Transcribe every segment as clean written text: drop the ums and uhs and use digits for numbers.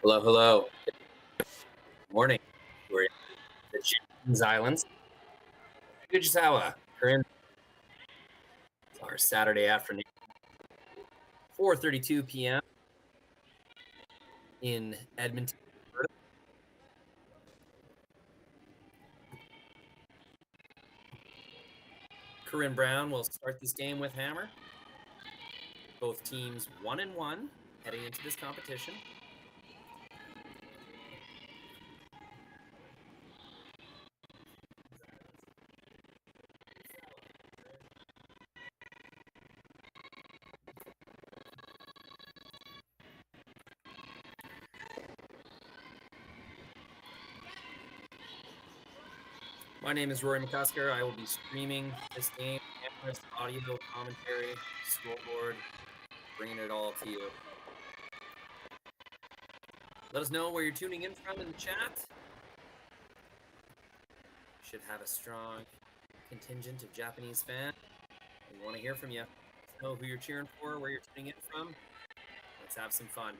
Hello, hello. Good morning. We're in the James Islands. Fujisawa, Corryn. It's our Saturday afternoon, 4:32 p.m. in Edmonton, Alberta. Corryn Brown will start this game with hammer. Both teams 1-1 heading into this competition. My name is Rory McCusker. I will be streaming this game, cameras, audio, commentary, scoreboard, bringing it all to you. Let us know where you're tuning in from in the chat. Should have a strong contingent of Japanese fans. We want to hear from you. Let us know who you're cheering for, where you're tuning in from. Let's have some fun.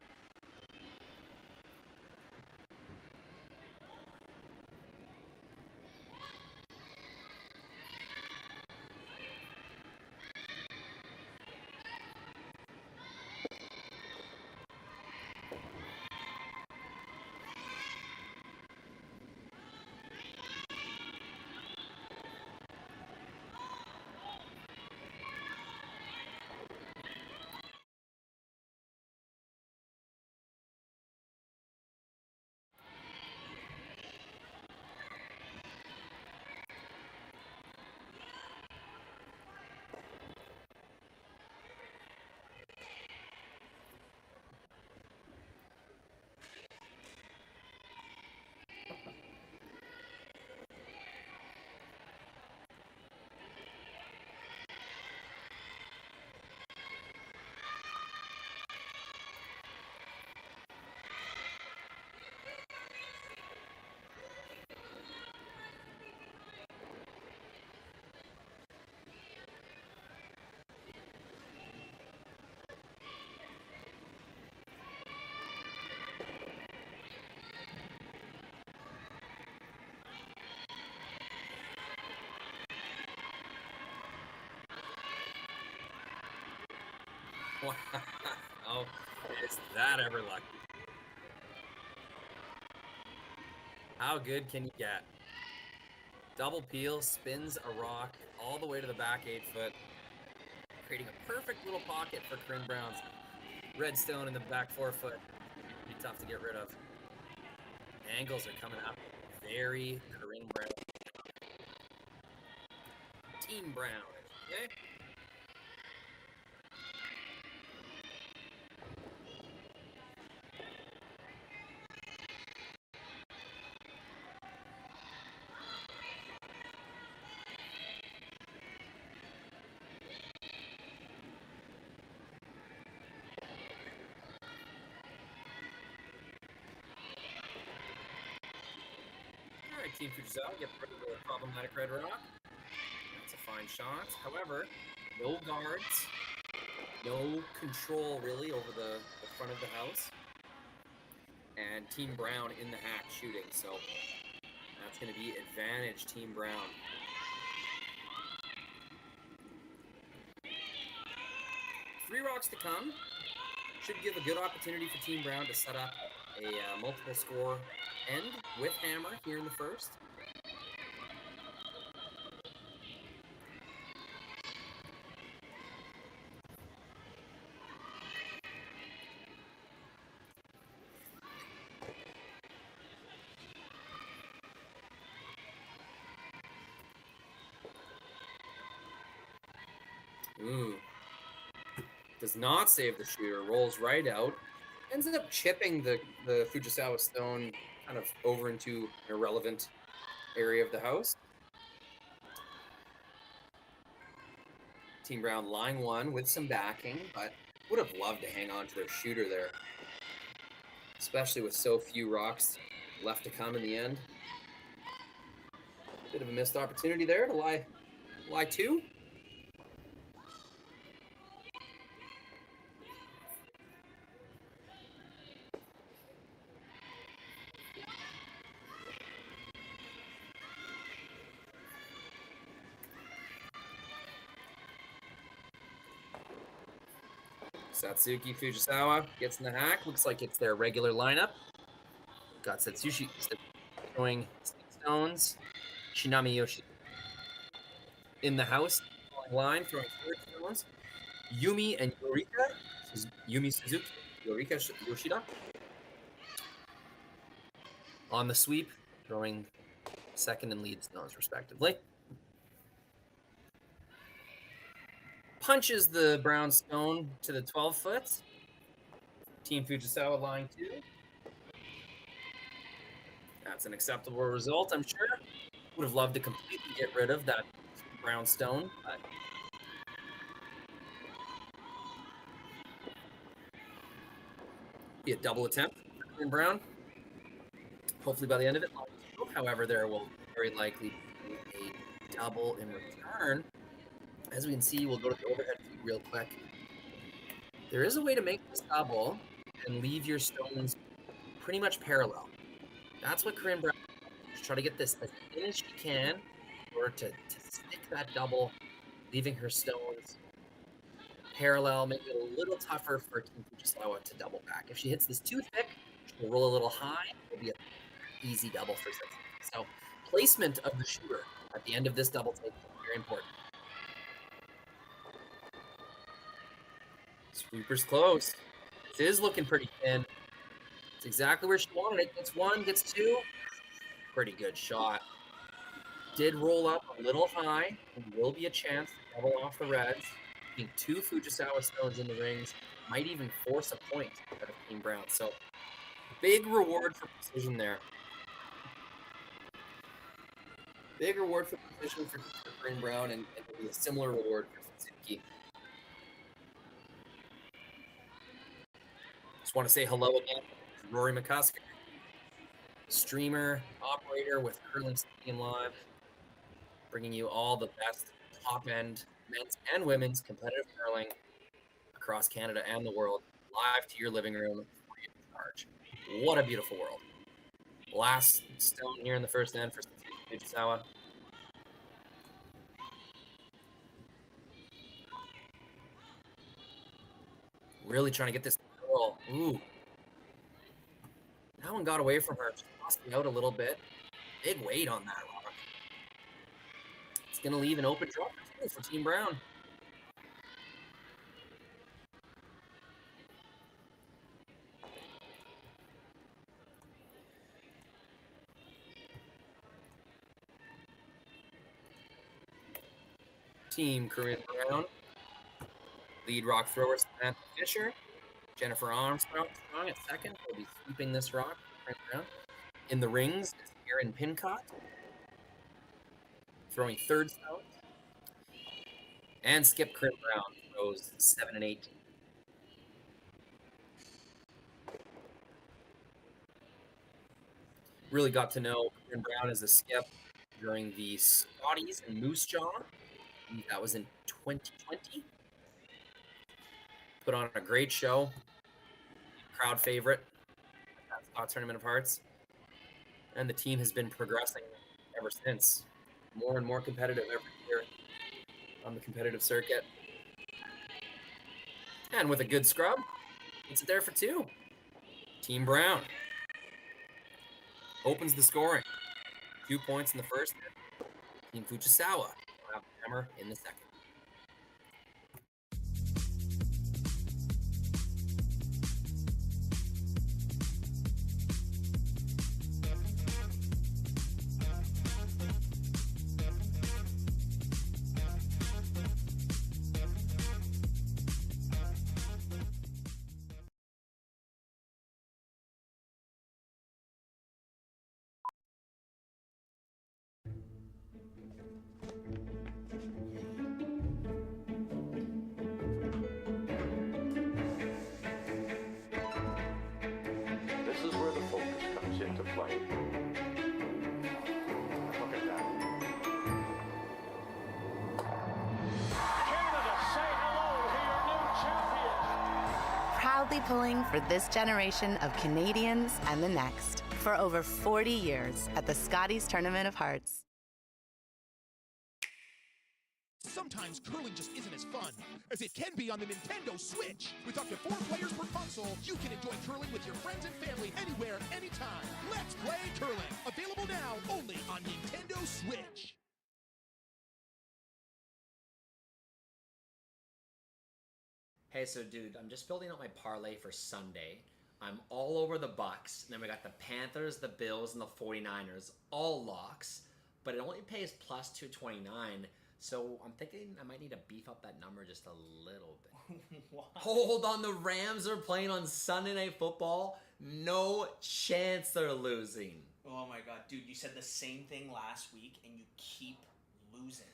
Wow, is that ever lucky? How good can you get? Double peel, spins a rock all the way to the back 8 foot, creating a perfect little pocket for Corryn Brown's redstone in the back 4 foot. Pretty tough to get rid of. Angles are coming up. Very Corryn Brown. Team Brown, okay? Alright, Team Fujisawa, get rid of the problematic red rock. That's a fine shot. However, no guards, no control really over the front of the house. And Team Brown in the hack shooting, so that's going to be advantage Team Brown. Three rocks to come. Should give a good opportunity for Team Brown to set up a multiple score end with hammer here in the first. Ooh. Does not save the shooter, rolls right out. Ends up chipping the Fujisawa stone kind of over into an irrelevant area of the house. Team Brown line one with some backing, but would have loved to hang on to their shooter there. Especially with so few rocks left to come in the end. Bit of a missed opportunity there to lie two. Satsuki Fujisawa gets in the hack. Looks like it's their regular lineup. Got Satsuki throwing 6 stones. Shinami Yoshi in the house line throwing 4 stones. Yumi and Yorika. Yumi Suzuki, Yorika Yoshida. On the sweep, throwing 2nd and lead stones respectively. Punches the brown stone to the 12-foot. Team Fujisawa line 2. That's an acceptable result, I'm sure. Would have loved to completely get rid of that brown stone, but be a double attempt in brown. Hopefully by the end of it. However, there will very likely be a double in return. As we can see, we'll go to the overhead feed real quick. There is a way to make this double and leave your stones pretty much parallel. That's what Corryn Brown is. Try to get this as thin as she can in order to stick that double, leaving her stones parallel, making it a little tougher for Team Fujisawa to double back. If she hits this too thick, she'll roll a little high. It'll be an easy double for Satsuki. So placement of the shooter at the end of this double take is very important. Sweeper's close. This is looking pretty thin. It's exactly where she wanted it. Gets 1, gets 2. Pretty good shot. Did roll up a little high. There will be a chance to double off the reds. I think 2 Fujisawa stones in the rings might even force a point out of Team Brown. So big reward for precision there. Big reward for precision for Corryn Brown, and it'll be a similar reward for Satsuki. Just want to say hello again to Rory McCusker, streamer, operator with Curling Stadium Live, bringing you all the best top-end men's and women's competitive curling across Canada and the world, live to your living room, free of charge. What a beautiful world. Last stone here in the first end for Fujisawa. Really trying to get this girl. Ooh. That one got away from her. Just lost me out a little bit. Big weight on that rock. It's going to leave an open draw for Team Brown. Team Corryn Brown. Lead rock thrower Samantha Fisher. Jennifer Armstrong at 2nd. Will be sweeping this rock. Brown. In the rings is Erin Pincott. Throwing 3rd stone. And Skip Corryn Brown throws 7 and 8. Really got to know Corryn Brown as a skip during the Scotties and Moose Jaw. That was in 2020. Put on a great show. Crowd favorite at Scott Tournament of Hearts. And the team has been progressing ever since. More and more competitive every year on the competitive circuit. And with a good scrub, it's there for 2. Team Brown opens the scoring. 2 points in the first. Team Fujisawa will have the hammer in the second. This is where the focus comes into play. Look at that. Canada, say hello to your new champion. Proudly pulling for this generation of Canadians and the next for over 40 years at the Scotties Tournament of Hearts. Sometimes sometimes curling just isn't as fun as it can be on the Nintendo Switch. With up to 4 players per console, you can enjoy curling with your friends and family anywhere, anytime. Let's play curling. Available now only on Nintendo Switch. Hey, so dude, I'm just building out my parlay for Sunday. I'm all over the Bucks, and then we got the Panthers, the Bills, and the 49ers, all locks, but it only pays plus 229, so I'm thinking I might need to beef up that number just a little bit. Hold on, the Rams are playing on Sunday Night Football? No chance they're losing. Oh my god, dude, you said the same thing last week, and you keep losing.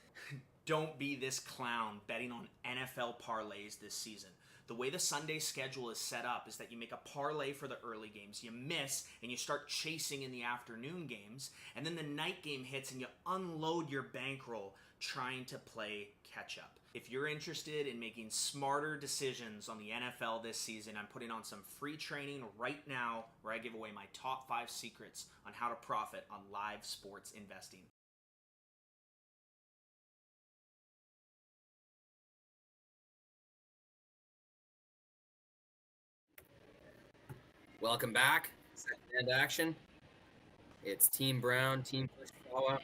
Don't be this clown betting on NFL parlays this season. The way the Sunday schedule is set up is that you make a parlay for the early games, you miss, and you start chasing in the afternoon games, and then the night game hits and you unload your bankroll trying to play catch up. If you're interested in making smarter decisions on the NFL this season, I'm putting on some free training right now where I give away my top 5 secrets on how to profit on live sports investing. Welcome back. Second hand action. It's Team Brown, Team Fujisawa.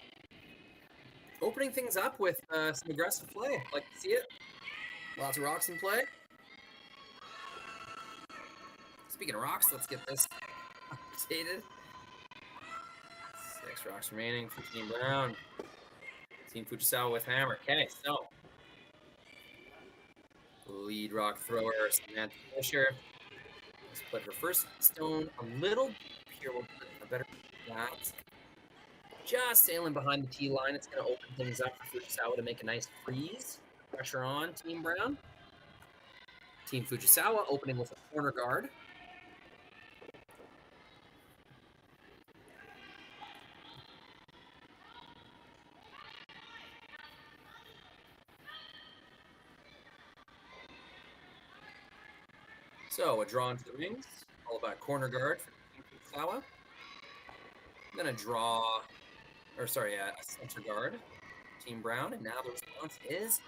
Opening things up with some aggressive play. Like to see it. Lots of rocks in play. Speaking of rocks, let's get this updated. 6 rocks remaining for Team Brown. Team Fujisawa with hammer. Okay, so lead rock thrower Samantha Fisher. Let's put her first stone a little here. We'll put a better that. Just sailing behind the tee line. It's going to open things up for Fujisawa to make a nice freeze. Pressure on Team Brown. Team Fujisawa opening with a corner guard. So a draw into the rings, all about corner guard for Team Fujisawa. I'm going to draw, a center guard, Team Brown, and now the response is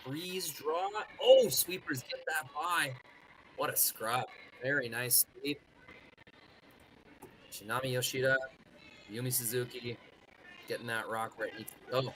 freeze draw. Oh, sweepers get that by. What a scrub. Very nice sweep. Shinami Yoshida, Yumi Suzuki, getting that rock where it needs to go.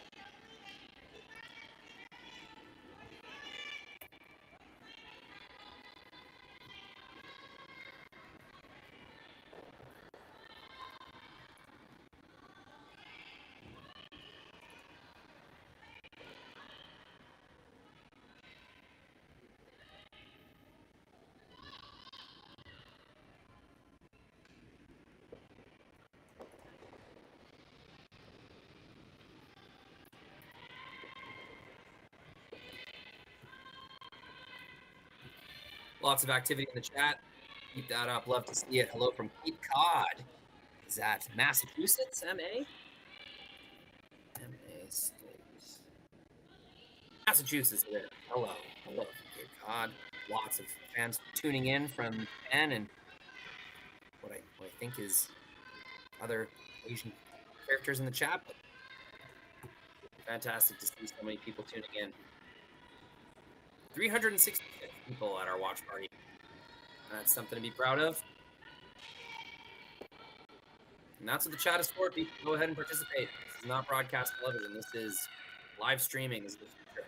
Lots of activity in the chat. Keep that up. Love to see it. Hello from Cape Cod. Is that Massachusetts, MA? MA State. Massachusetts there. Hello. Hello from Cape Cod. Lots of fans tuning in from Japan and what I think is other Asian characters in the chat. But fantastic to see so many people tuning in. 366 people at our watch party. That's something to be proud of. And that's what the chat is for. People, go ahead and participate. This is not broadcast television. This is live streaming. Is the future.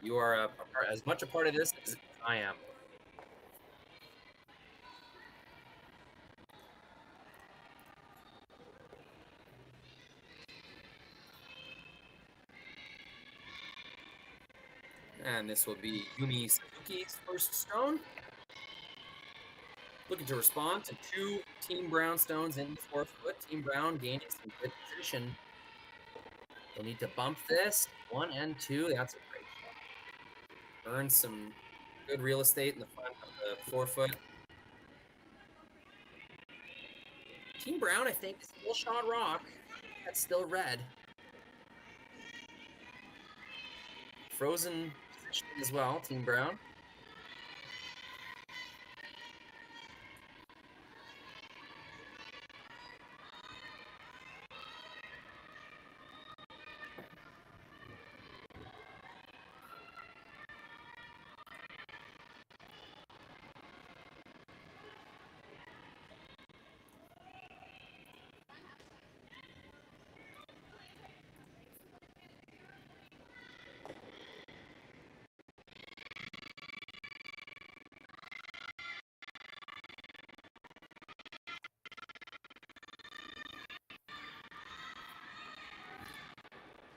You are as much a part of this as I am. And this will be Yumi Suzuki's first stone. Looking to respond to 2 Team Brown stones in the 4th foot. Team Brown gaining some good position. They'll need to bump this. 1 and 2. That's a great shot. Earn some good real estate in the front of the 4 foot. Team Brown, I think, is still shot rock. That's still red. Frozen position as well, Team Brown.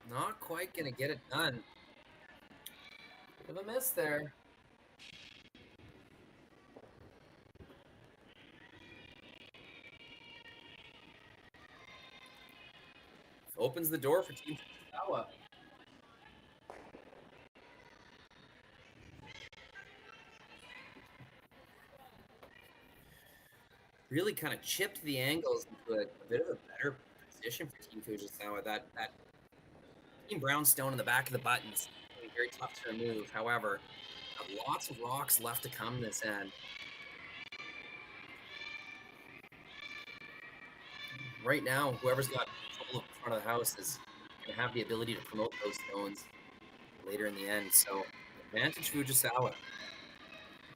Not quite gonna get it done. Bit of a miss there. Opens the door for Team Fujisawa. Really kind of chipped the angles into a bit of a better position for Team Fujisawa. That Team Brownstone in the back of the buttons, very tough to remove. However, lots of rocks left to come this end. Right now, whoever's got control of the front of the house is going to have the ability to promote those stones later in the end. So, advantage Fujisawa,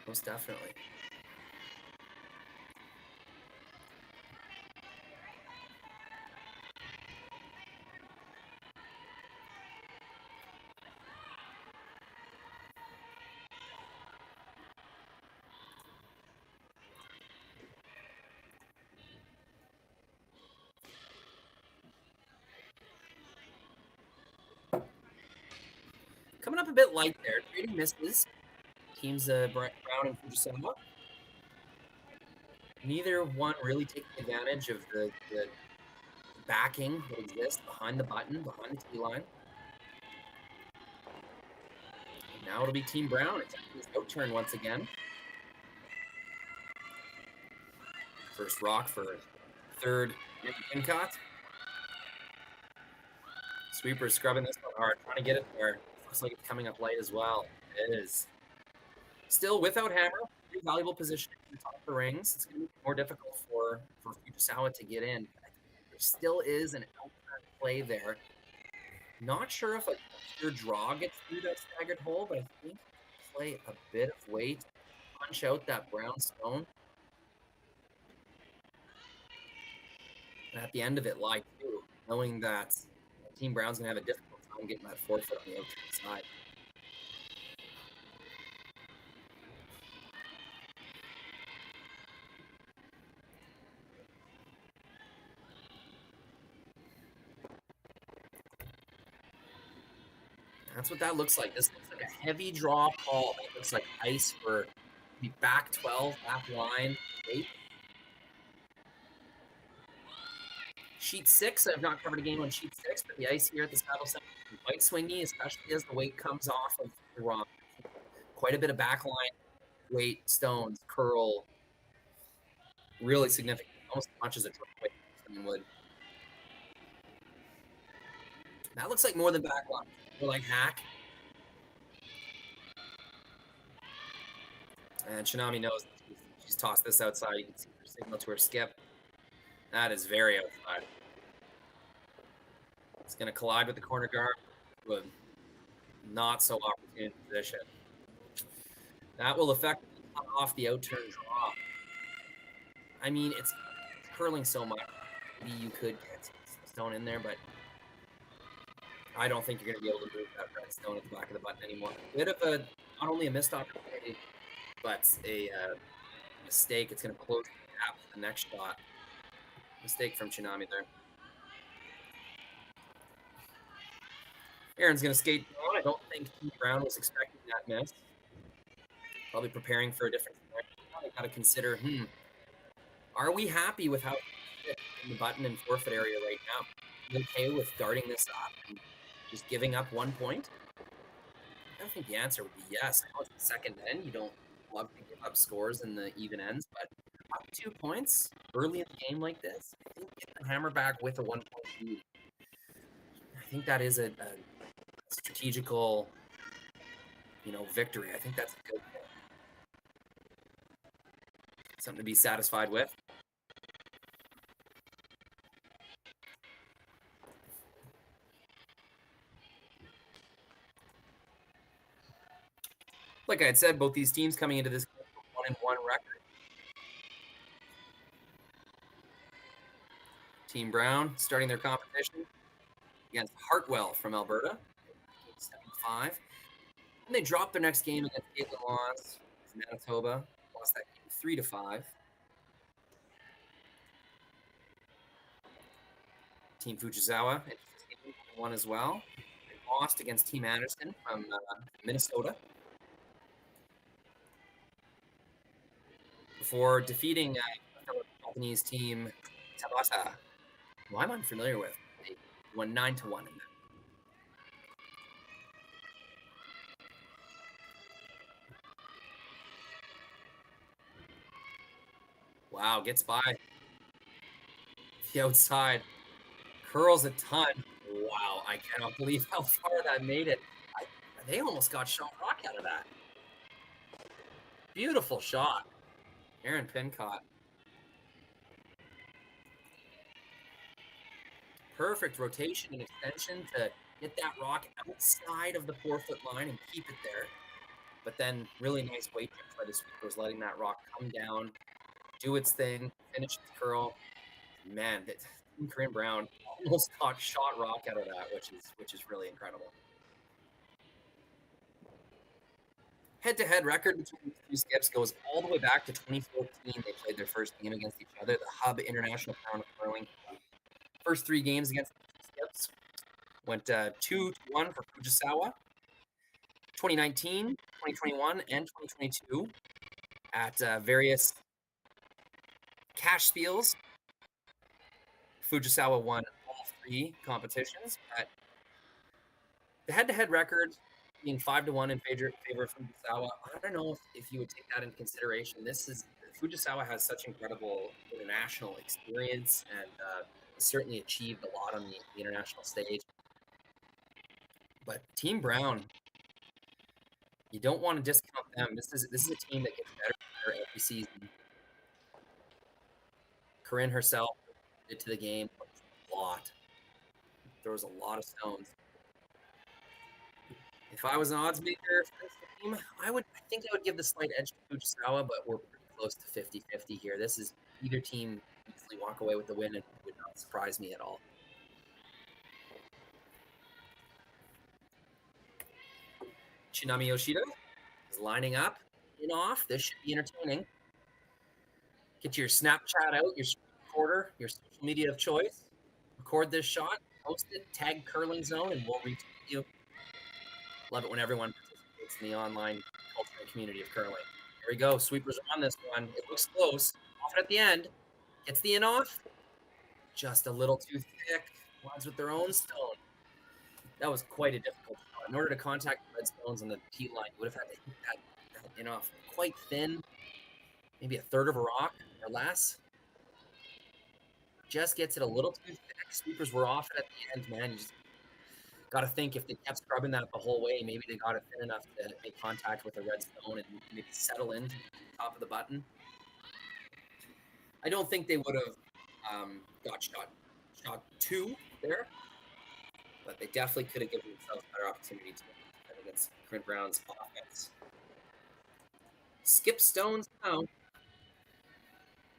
most definitely. Coming up a bit light there. Trading misses. Teams Brown and Fujisawa. Neither one really taking advantage of the backing that exists behind the button, behind the T line. And now it'll be Team Brown attacking this out turn once again. First rock for third Pincott. Sweeper scrubbing this one hard, trying to get it there. Looks like it's coming up light as well. It is. Still without hammer, pretty valuable position in the top of the rings. It's going to be more difficult for Fujisawa to get in. There still is an out-turn play there. Not sure if a pure draw gets through that staggered hole, but I think play a bit of weight, punch out that brown stone. And at the end of it, lie too, knowing that Team Brown's going to have a difficult time getting that 4 foot on the out-turn side. That's what that looks like. This looks like a heavy draw call. That looks like ice for the back 12, back line 8. Sheet 6, I've not covered a game on sheet 6, but the ice here at the saddle center is quite swingy, especially as the weight comes off of the rock. Quite a bit of backline weight, stones, curl. Really significant, almost as much as a drop weight would. That looks like more than backline. More like hack. And Kitami knows she's tossed this outside. You can see her signal to her skip. That is very outside. It's going to collide with the corner guard. With not so opportune position. That will effectively cut off the out-turn draw. I mean, it's curling so much. Maybe you could get some stone in there, but I don't think you're going to be able to move that red stone at the back of the button anymore. A bit of a, not only a missed opportunity, but a mistake. It's going to close the gap for the next shot. Mistake from Kitami there. Aaron's going to skate down. I don't think Team Brown was expecting that miss. Probably preparing for a different scenario. Got to consider, are we happy with how it's in the button and forfeit area right now? Are we okay with guarding this up and just giving up 1 point? I think the answer would be yes. I know it's the second end. You don't love to give up scores in the even ends, but up 2 points early in the game like this, I think getting the hammer back with a 1 point lead, I think that is a strategical, victory. I think that's a good thing. Something to be satisfied with. Like I had said, both these teams coming into this game with 1-1 record. Team Brown starting their competition against Hartwell from Alberta, 7-5. And they dropped their next game against Caitlin Laws, Manitoba, lost that game 3-5. Team Fujisawa one as well. They lost against Team Anderson from Minnesota. Before defeating Japanese team Tabata, who I'm unfamiliar with. They won 9-1 in that. Wow, gets by the outside, curls a ton. Wow, I cannot believe how far that made it. They almost got shot rock out of that. Beautiful shot. Aaron Pincott. Perfect rotation and extension to get that rock outside of the 4-foot line and keep it there. But then really nice weight trick by the sweepers, letting that rock come down, do its thing, finish its curl. Man, Corryn Brown almost caught shot rock out of that, which is really incredible. Head-to-head record between these two skips goes all the way back to 2014. They played their first game against each other, the Hub International Crown of Curling. First 3 games against the two skips went 2-1 for Fujisawa. 2019, 2021, and 2022 at various cash spiels. Fujisawa won all 3 competitions. But the head-to-head record being 5-1 in favor of Fujisawa, I don't know if you would take that into consideration. Fujisawa has such incredible international experience and certainly achieved a lot on the international stage. But Team Brown, you don't want to discount them. This is a team that gets better and better every season. Corryn herself did to the game a lot. Throws a lot of stones. If I was an odds maker for this team, I think I would give the slight edge to Fujisawa, but we're pretty close to 50-50 here. This is either team easily walk away with the win, and it would not surprise me at all. Kitami Yoshida is lining up and off. This should be entertaining. Get your Snapchat out, your recorder, your social media of choice. Record this shot, post it, tag Curling Zone, and we'll retweet you. Love it when everyone participates in the online cultural community of curling. Here we go. Sweepers are on this one. It looks close. Off it at the end. Gets the in off. Just a little too thick. Lines with their own stone. That was quite a difficult shot. In order to contact the red stones on the tee line, you would have had to hit that in off quite thin. Maybe a third of a rock or less. Just gets it a little too thick. Sweepers were off it at the end, man. You just got to think if they kept scrubbing that the whole way, maybe they got it thin enough to make contact with the red stone and maybe settle into the top of the button. I don't think they would have got shot 2 there, but they definitely could have given themselves a better opportunity to defend against Corryn Brown's offense. Skip stones now.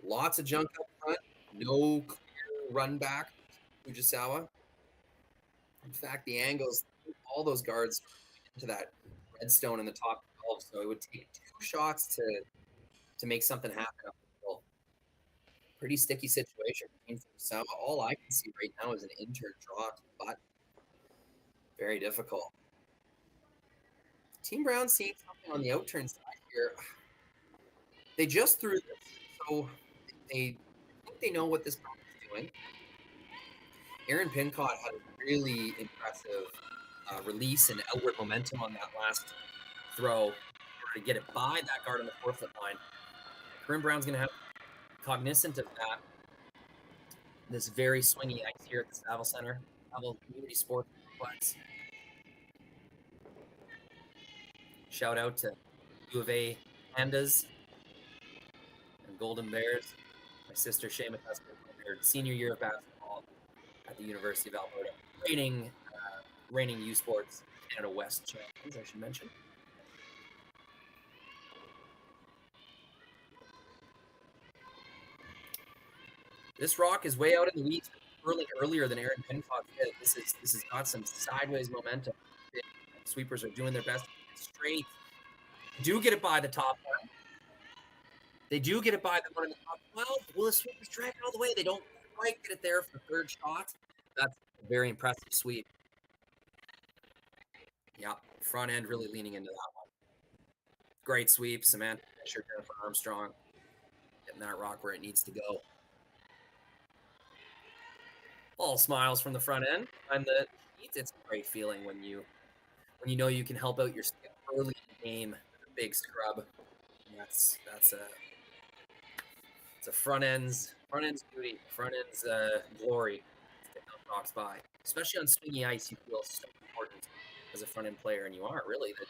Lots of junk up front. No clear run back. Fujisawa. In fact, the angles, all those guards into that red stone in the top 12, so it would take 2 shots to make something happen up the hill. Pretty sticky situation between Fujisawa. All I can see right now is an intern draw to the button. Very difficult. Team Brown seeing something on the outturn side here. They just threw this, so they think they know what this problem is doing. Aaron Pincott had a really impressive release and outward momentum on that last throw in order to get it by that guard on the 4-foot line. Corryn Brown's going to have cognizant of that. This very swingy ice here at the Saville Center, Saville Community Sports Complex. Shout out to U of A Pandas and Golden Bears. My sister Seamus has her senior year of basketball at the University of Alberta. Reigning U Sports Canada West champions, I should mention. This rock is way out in the weeds, earlier than Aaron Pincott did. This has got some sideways momentum. The sweepers are doing their best to get it straight. Do get it by the top one. They do get it by the one in the top 12. Will the sweepers drag it all the way? They don't quite get it there for the third shot. That's a very impressive sweep. Yep, front end really leaning into that one. Great sweep, Samantha Fisher, Jennifer Armstrong, getting that rock where it needs to go. All smiles from the front end. And it's a great feeling when you know you can help out your skip early in the game with a big scrub. And that's it's a front end's beauty, front end's glory to get those rocks by. Especially on swingy ice, you feel so important as a front end player, and you are really. The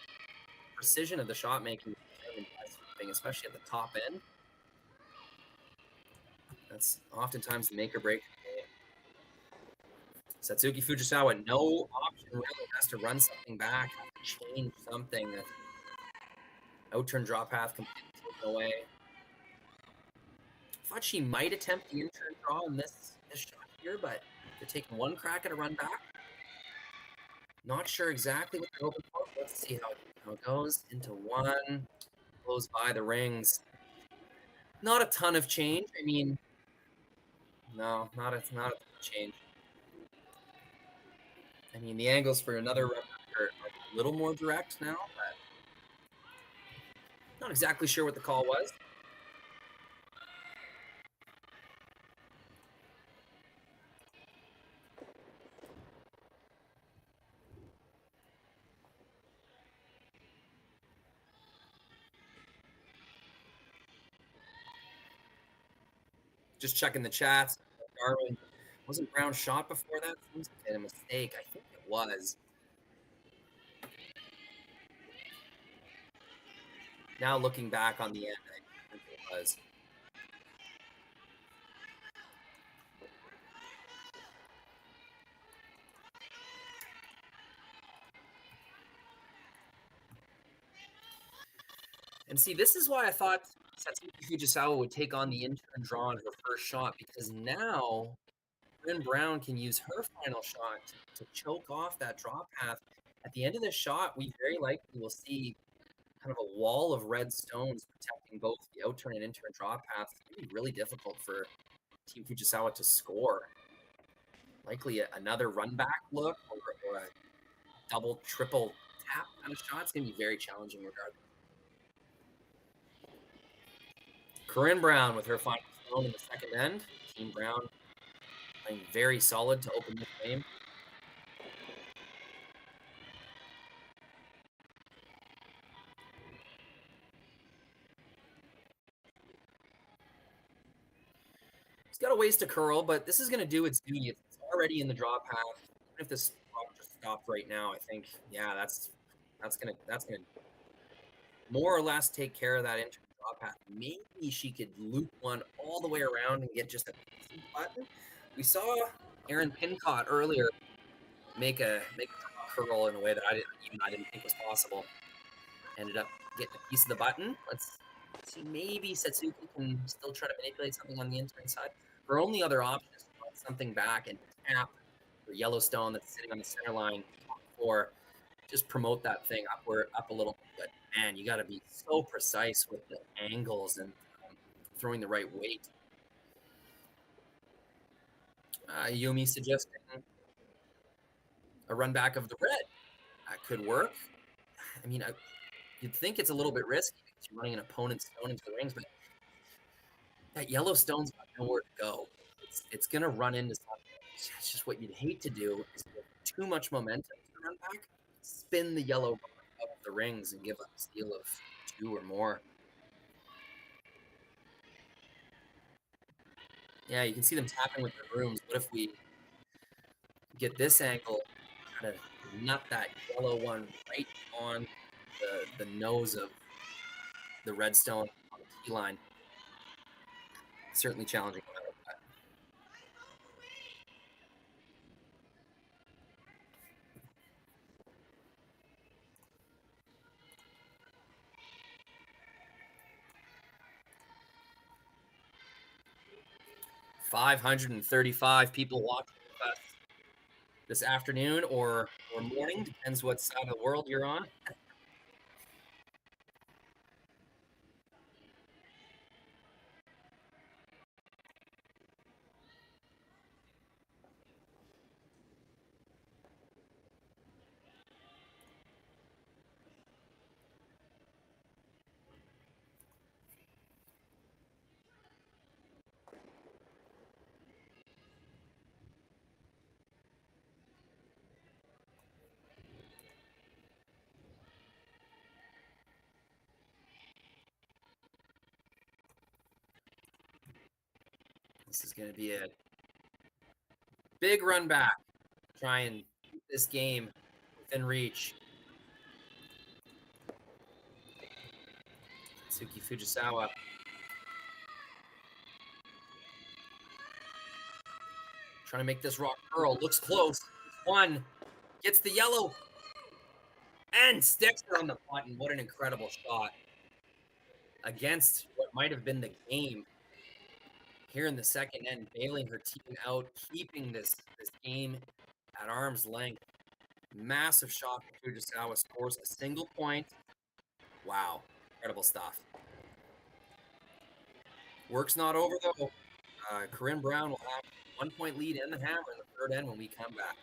precision of the shot making is determined by sweeping, especially at the top end. That's oftentimes the make or break of the game. Satsuki Fujisawa, no option really, has to run something back, has to change something. That out-turn draw path completely taken away. Thought she might attempt the in-turn draw in this shot here, but they're taking one crack at a run back. Not sure exactly what they're hoping for. Let's see how it goes. Into one, blows by the rings. Not a ton of change. I mean, no, not a ton of change. I mean, the angles for another run back are a little more direct now, but not exactly sure what the call was. Just checking the chats. Darwin, wasn't Brown shot before that? Seems like a mistake. I think it was. Now looking back on the end, I think it was. And see, this is why I thought Satsuki Fujisawa would take on the in-turn draw on her first shot, because now Corryn Brown can use her final shot to choke off that draw path. At the end of this shot, we very likely will see kind of a wall of red stones protecting both the out-turn and in-turn draw paths. It's going to be really difficult for Team Fujisawa to score. Likely another run-back look or a double, triple tap kind of shot. It's going to be very challenging regardless. Corryn Brown with her final stone in the second end. Team Brown playing very solid to open this game. It's got a ways to curl, but this is going to do its duty. It's already in the draw path. Even if this just stopped right now, I think, yeah, that's gonna more or less take care of that inter draw path. Maybe she could loop one all the way around and get just a button. We saw Aaron Pincott earlier make a curl in a way that I didn't think was possible. Ended up getting a piece of the button. Let's see, maybe Satsuki can still try to manipulate something on the intern side. Her only other option is to put something back and tap her Yellowstone that's sitting on the center line, or just promote that thing up a little bit. But man, you got to be so precise with the angles and throwing the right weight. Yumi suggesting a run back of the red. That could work. I mean, you'd think it's a little bit risky because you're running an opponent's stone into the rings, but that Yellowstone's got nowhere to go. It's going to run into something. It's just what you'd hate to do is give too much momentum to the run back, spin the yellow up the rings and give up a steal of 2 or more. Yeah, you can see them tapping with their brooms. What if we get this angle, kind of nut that yellow one right on the nose of the redstone on the tee line? Certainly challenging. 535 people watching with us this afternoon or morning, depends what side of the world you're on. This is going to be a big run back. Try and keep this game within reach. Satsuki Fujisawa. Trying to make this rock curl. Looks close. One. Gets the yellow. And sticks it on the button. What an incredible shot. Against what might have been the game. Here in the second end, bailing her team out, keeping this game at arm's length. Massive shot for Fujisawa, scores a single point. Wow, incredible stuff. Work's not over though. Corryn Brown will have 1 point lead in the hammer in the third end when we come back.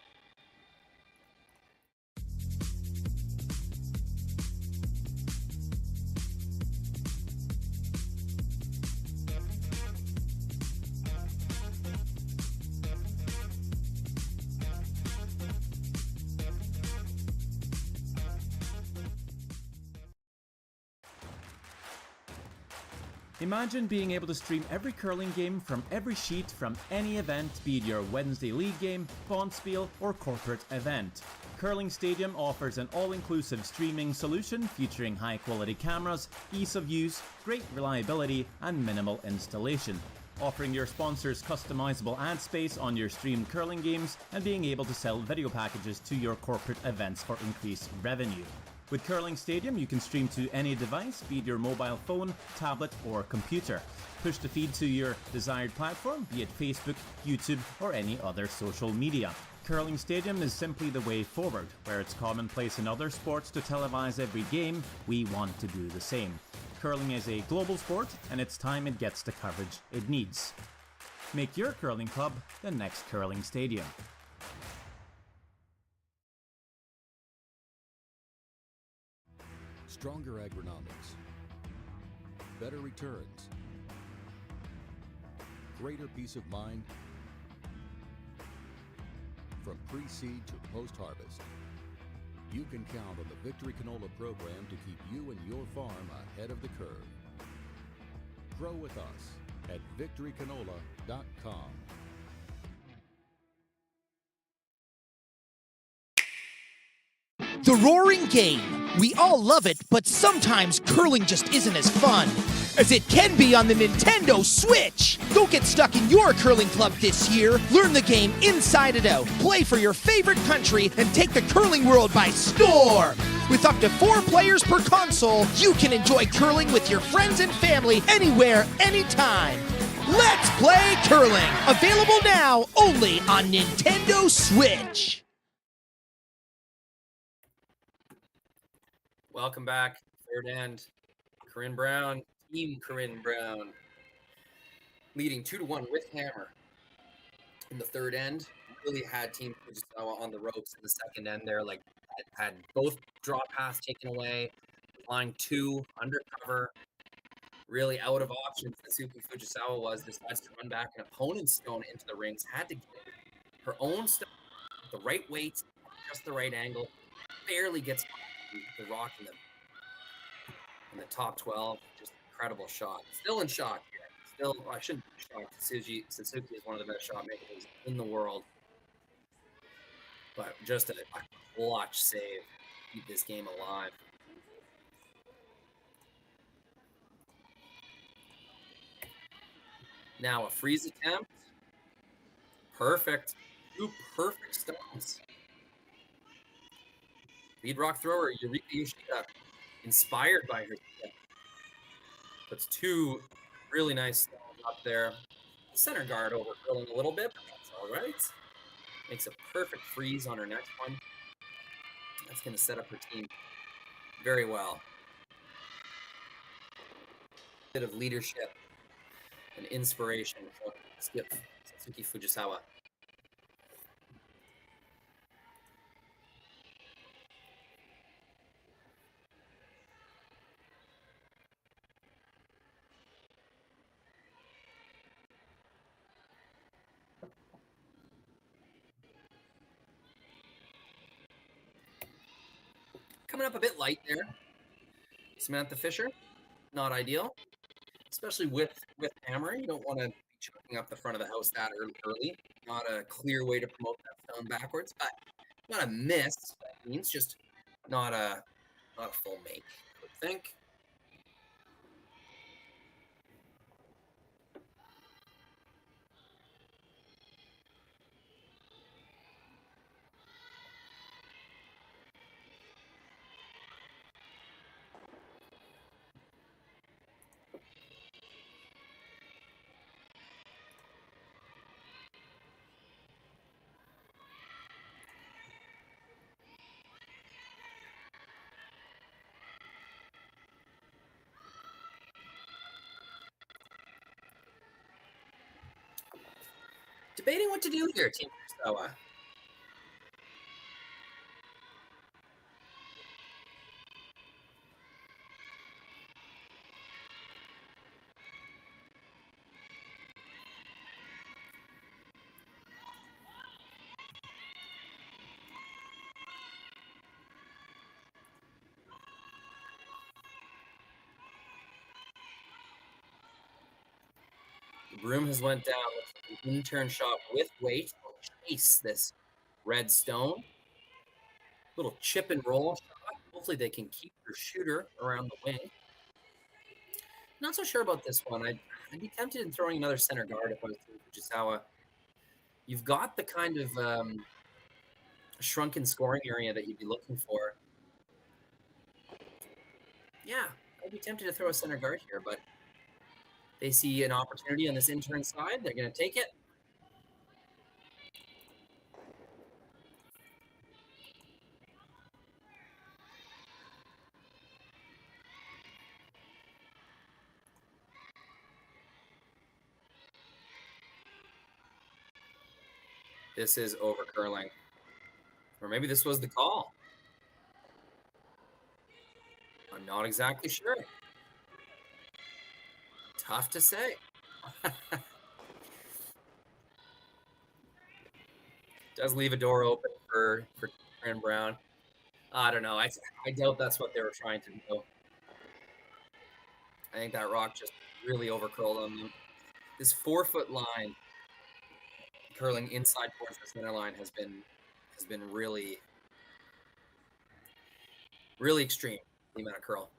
Imagine being able to stream every curling game from every sheet from any event, be it your Wednesday league game, bonspiel, or corporate event. Curling Stadium offers an all-inclusive streaming solution featuring high-quality cameras, ease of use, great reliability, and minimal installation. Offering your sponsors customizable ad space on your streamed curling games and being able to sell video packages to your corporate events for increased revenue. With Curling Stadium, you can stream to any device, be it your mobile phone, tablet, or computer. Push the feed to your desired platform, be it Facebook, YouTube, or any other social media. Curling Stadium is simply the way forward. Where it's commonplace in other sports to televise every game, we want to do the same. Curling is a global sport, and it's time it gets the coverage it needs. Make your curling club the next Curling Stadium. Stronger agronomics, better returns, greater peace of mind from pre-seed to post-harvest. You can count on the Victory Canola program to keep you and your farm ahead of the curve. Grow with us at victorycanola.com. The roaring game. We all love it, but sometimes curling just isn't as fun as it can be on the Nintendo Switch. Don't get stuck in your curling club this year. Learn the game inside and out. Play for your favorite country and take the curling world by storm. With up to 4 players per console, you can enjoy curling with your friends and family anywhere, anytime. Let's play curling. Available now only on Nintendo Switch. Welcome back, third end. Corryn Brown, Team Corryn Brown, leading 2-1 with hammer in the third end. Really had Team Fujisawa on the ropes in the second end there. Like, had both draw pass taken away, flying 2 undercover, really out of options. Satsuki Fujisawa decides to run back an opponent's stone into the rings. Had to get her own stone, the right weight, just the right angle. Barely gets the rock in the top 12. Just incredible shot. Still in shock here. Still, I shouldn't be shocked. Satsuki is one of the best shot makers in the world. But just a clutch save. Keep this game alive. Now a freeze attempt. Perfect. 2 perfect stones. Lead rock thrower Eureka Yoshida, inspired by her. Puts 2 really nice stones up there. Center guard overcurling a little bit, but that's all right. Makes a perfect freeze on her next one. That's going to set up her team very well. Bit of leadership and inspiration from skip Satsuki Fujisawa. Coming up a bit light there. Samantha Fisher, not ideal, especially with hammer. You don't want to be chucking up the front of the house that early. Not a clear way to promote that stone backwards, but not a miss. That means just not a full make, I would think. Debating what to do here, Team Fujisawa. The broom has went down with an in-turn shot with weight. Will chase this red stone. Little chip and roll shot. Hopefully they can keep their shooter around the wing. Not so sure about this one. I'd be tempted in throwing another center guard if I was Team Fujisawa. You've got the kind of shrunken scoring area that you'd be looking for. Yeah, I'd be tempted to throw a center guard here, but they see an opportunity on this in-turn side. They're going to take it. This is over curling. Or maybe this was the call. I'm not exactly sure. Tough to say. Does leave a door open for Corryn Brown. I don't know. I doubt that's what they were trying to do. I think that rock just really overcurled on them. This 4-foot line curling inside towards the center line has been really extreme, the amount of curl.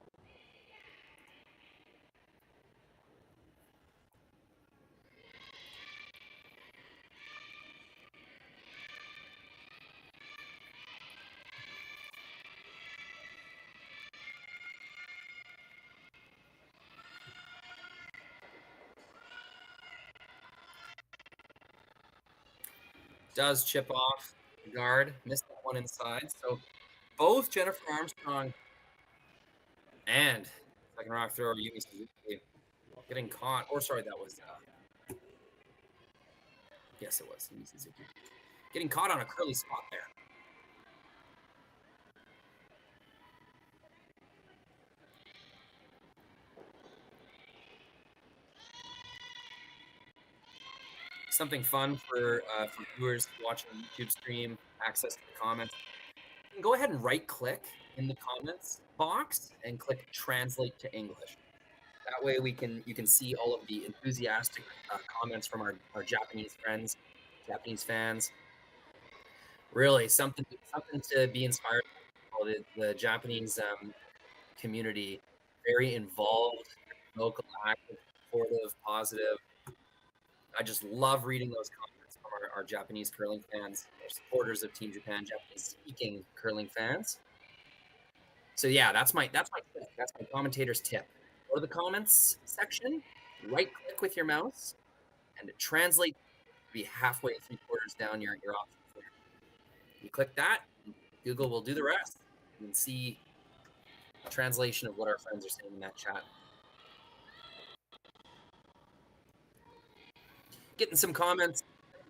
Does chip off the guard, missed that one inside. So both Jennifer Armstrong and second rock thrower Yumi Suzuki getting caught. Or sorry, that was yes, it was Yumi Suzuki getting caught on a curly spot there. Something fun for viewers watching the YouTube stream, access to the comments. You can go ahead and right-click in the comments box and click Translate to English. That way you can see all of the enthusiastic comments from our Japanese friends, Japanese fans. Really something to be inspired by. The Japanese community, very involved, vocal, active, supportive, positive. I just love reading those comments from our Japanese curling fans, our supporters of Team Japan, Japanese-speaking curling fans. So yeah, that's my tip. That's my commentator's tip. Go to the comments section, right-click with your mouse, and translate to be halfway, 3/4 down your options there. You click that, Google will do the rest. You can see a translation of what our friends are saying in that chat. Getting some comments.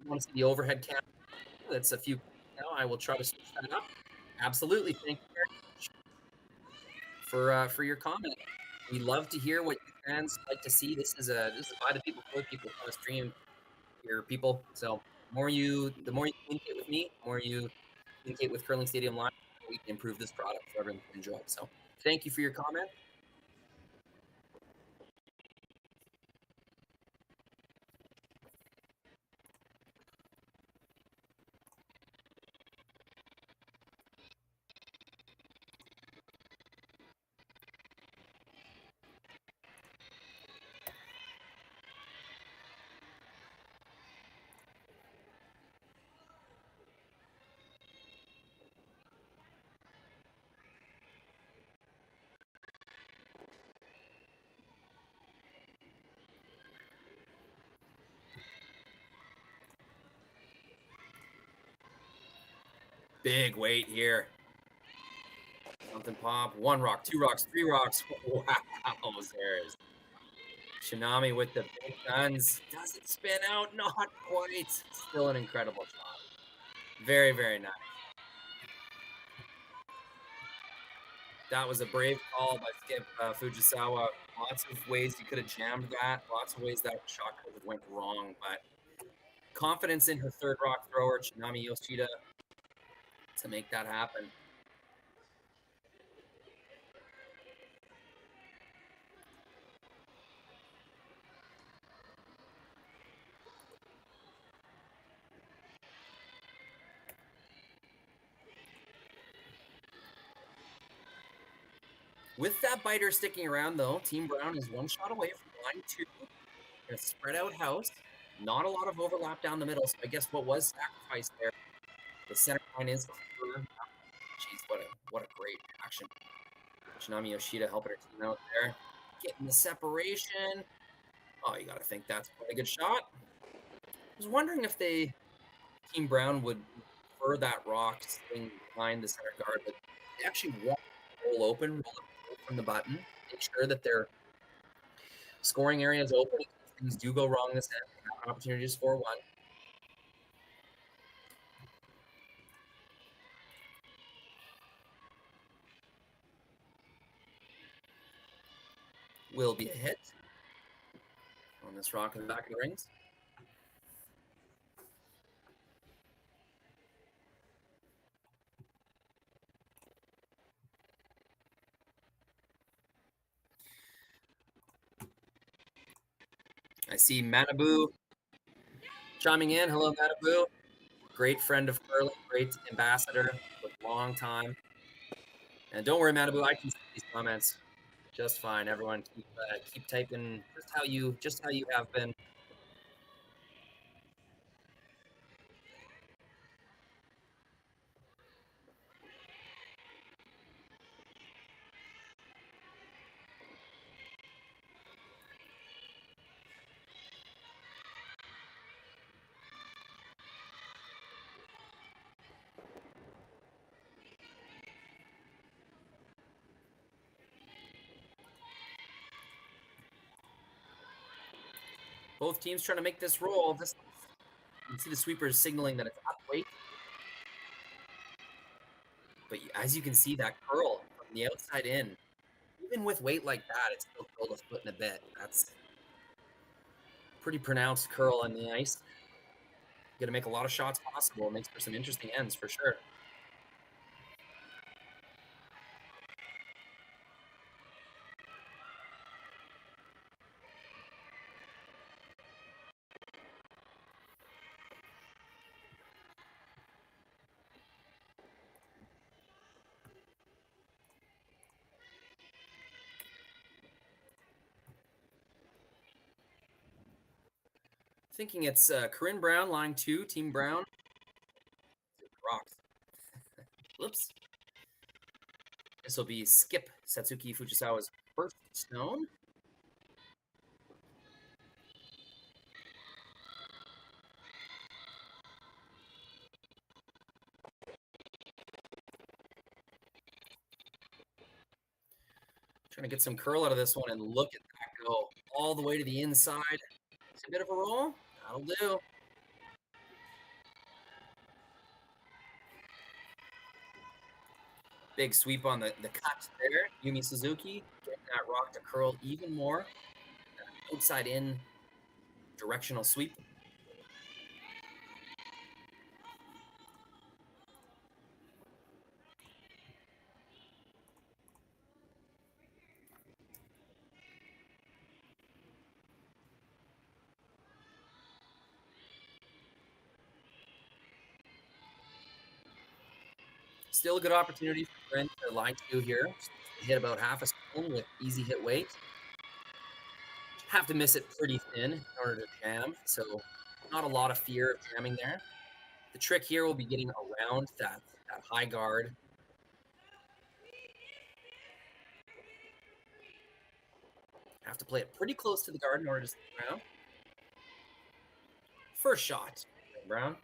You want to see the overhead cam? That's a few. Now I will try to switch that up. Absolutely. Thank you very much for your comment. We love to hear what you fans like to see. This is by the people for the people on the stream here, people. So the more you communicate with me, the more you communicate with Curling Stadium Live, we can improve this product for everyone to enjoy. So thank you for your comment. Big weight here. Something pop. 1 rock, 2 rocks, 3 rocks. Wow, there's Kitami with the big guns. Does it spin out? Not quite. Still an incredible shot. Very, very nice. That was a brave call by Skip Fujisawa. Lots of ways you could have jammed that. Lots of ways that shot could have went wrong. But confidence in her third rock thrower, Kitami Yoshida, to make that happen. With that biter sticking around, though, Team Brown is 1 shot away from line 2. In a spread out house. Not a lot of overlap down the middle, so I guess what was sacrificed there, the center line is clear. Jeez, what a great action. Kitami Yoshida helping her team out there. Getting the separation. Oh, you got to think that's quite a good shot. I was wondering if Team Brown would prefer that rock sitting behind the center guard, but they actually want to roll open, roll it from the button, make sure that their scoring area is open. If things do go wrong this end, they have an opportunity to score 1. Will be a hit on this rock in the back of the rings. I see Manabu chiming in. Hello, Manabu. Great friend of curling, great ambassador for a long time. And don't worry, Manabu, I can see these comments just fine. Everyone, keep typing just how you have been. Both teams trying to make this roll. You can see the sweepers signaling that it's up weight. But as you can see, that curl from the outside in, even with weight like that, it's still curled a foot and a bit. That's pretty pronounced curl on the ice. Going to make a lot of shots possible. It makes for some interesting ends for sure. Thinking it's Corryn Brown, line 2, Team Brown. Rocks. Whoops. This will be Skip Satsuki Fujisawa's first stone. Trying to get some curl out of this one, and look at that go all the way to the inside. It's a bit of a roll. That'll do. Big sweep on the cut there. Yumi Suzuki getting that rock to curl even more. Outside in directional sweep. Still a good opportunity for Brent to line 2 here. Hit about half a stone with easy hit weight. Have to miss it pretty thin in order to jam, so not a lot of fear of jamming there. The trick here will be getting around that high guard. Have to play it pretty close to the guard in order to stick around. First shot, Brown.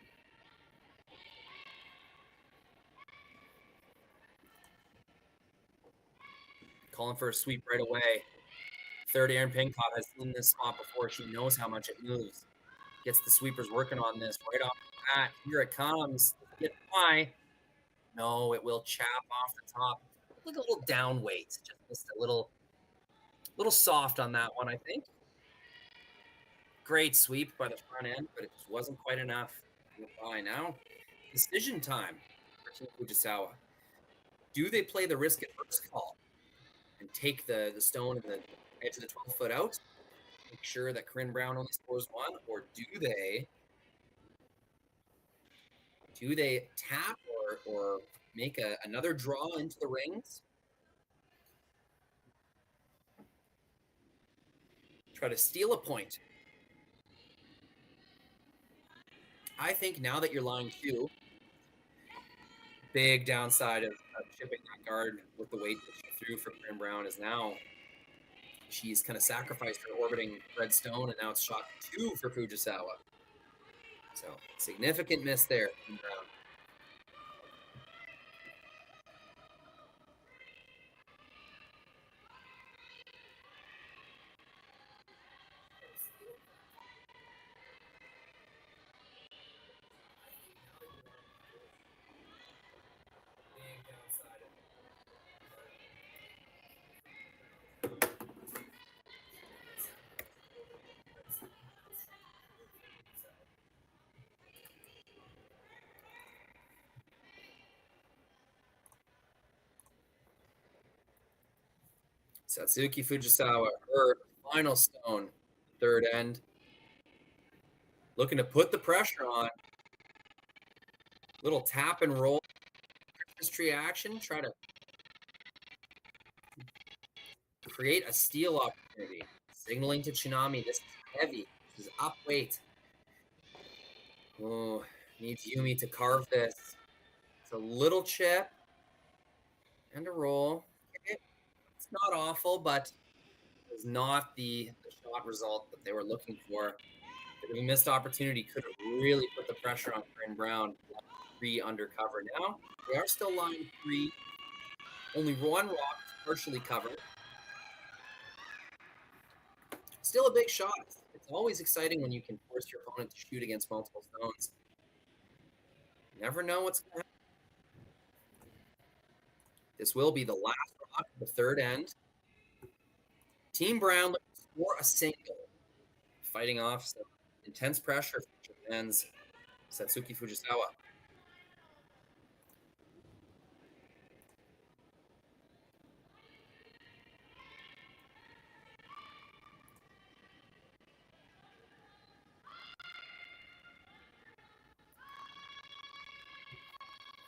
calling for a sweep right away. Third Aaron Pincott has seen this spot before. She knows how much it moves. Gets the sweepers working on this right off the bat. Here it comes. Get high. No, it will chap off the top. Look a little down weight. Just missed a little soft on that one, I think. Great sweep by the front end, but it just wasn't quite enough. By now, decision time for Team Fujisawa. Do they play the risk at first call and take the stone and the edge of the 12-foot out? Make sure that Corryn Brown only scores one, or do they tap or make another draw into the rings? Try to steal a point. I think now that you're lying 2, big downside of chipping that guard with the weight that she threw for Corryn Brown is now she's kind of sacrificed her orbiting red stone, and now it's shot 2 for Fujisawa. So significant miss there from Brown. Satsuki Fujisawa, her final stone, third end. Looking to put the pressure on. Little tap and roll. Christmas tree action. Try to create a steal opportunity. Signaling to Kitami. This is heavy. This is up weight. Oh, needs Yumi to carve this. It's a little chip and a roll. Okay. It's not awful, but it was not the shot result that they were looking for. A missed opportunity could have really put the pressure on Corryn Brown. 3 undercover now. They are still lying 3. Only one rock partially covered. Still a big shot. It's always exciting when you can force your opponent to shoot against multiple stones. You never know what's going to happen. This will be the last rock of the third end. Team Brown looking to score a single. Fighting off some intense pressure from Japan's Satsuki Fujisawa.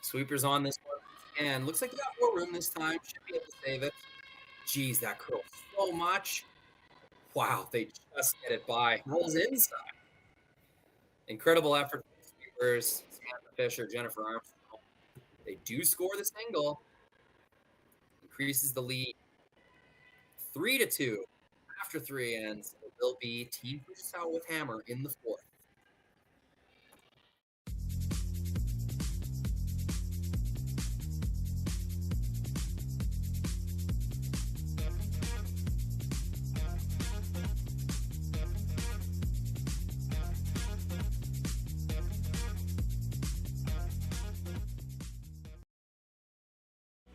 Sweepers on this one. And looks like they got more room this time. Should be able to save it. Jeez, that curls so much. Wow, they just get it by. Rolls inside. Incredible effort from the sweepers. Samantha Fisher, Jennifer Armstrong. They do score the single. Increases the lead. 3-2. After 3 ends, it will be Team Fujisawa with hammer in the 4th.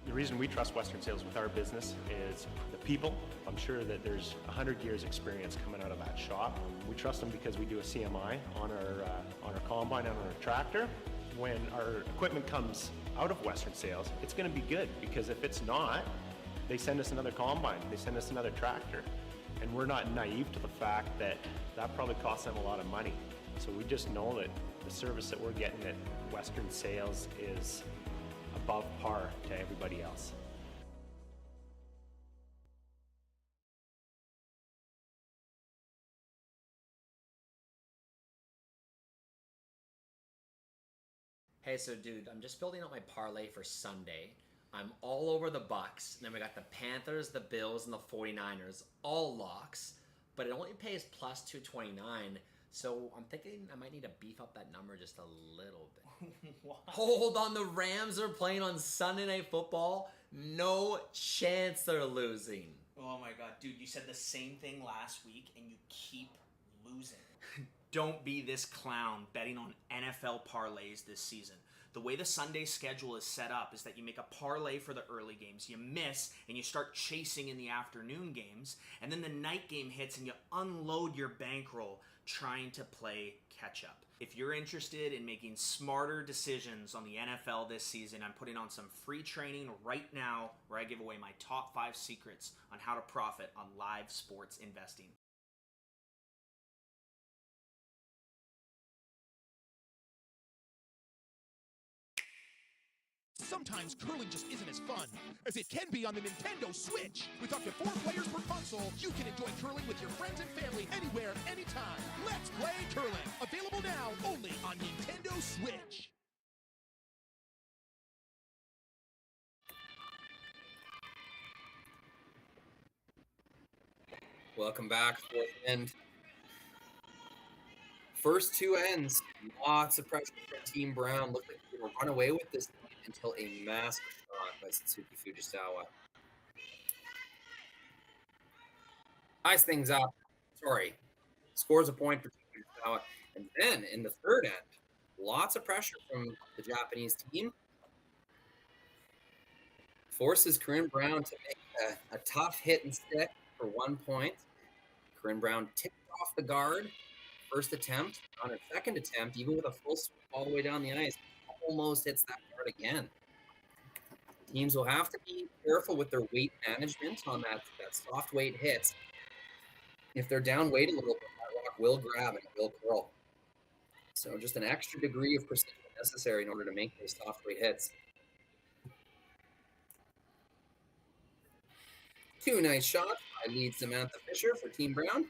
The reason we trust Western Sales with our business is the people. I'm sure that there's 100 years experience coming out of that shop. We trust them because we do a CMI on our combine and on our tractor. When our equipment comes out of Western Sales, it's going to be good, because if it's not, they send us another combine, they send us another tractor. And we're not naive to the fact that that probably costs them a lot of money. So we just know that the service that we're getting at Western Sales is above par to everybody else. Hey, so dude, I'm just building out my parlay for Sunday. I'm all over the Bucks, and then we got the Panthers, the Bills, and the 49ers, all locks, but it only pays plus 229. So I'm thinking I might need to beef up that number just a little bit. Why? Hold on, the Rams are playing on Sunday Night Football? No chance they're losing. Oh my god, dude, you said the same thing last week and you keep losing. Don't be this clown betting on NFL parlays this season. The way the Sunday schedule is set up is that you make a parlay for the early games, you miss, and you start chasing in the afternoon games, and then the night game hits and you unload your bankroll trying to play catch up. If you're interested in making smarter decisions on the NFL this season, I'm putting on some free training right now where I give away my top 5 secrets on how to profit on live sports investing. Sometimes curling just isn't as fun as it can be on the Nintendo Switch. With up to 4 players per console, you can enjoy curling with your friends and family anywhere, anytime. Let's play curling. Available now only on Nintendo Switch. Welcome back, fourth end. First 2 ends, lots of pressure from Team Brown. Looked like they were run away with this until a massive shot by Satsuki Fujisawa. Ties things up. Scores a point for Team Fujisawa. And then in the third end, lots of pressure from the Japanese team. Forces Corryn Brown to make a tough hit and stick for 1 point. Corryn Brown tipped off the guard. First attempt. On her second attempt, even with a full sweep all the way down the ice, almost hits that guard again. Teams will have to be careful with their weight management on that soft weight hits. If they're down weight a little bit, that rock will grab and it will curl. So just an extra degree of precision necessary in order to make those soft weight hits. 2 nice shots by lead Samantha Fisher for Team Brown.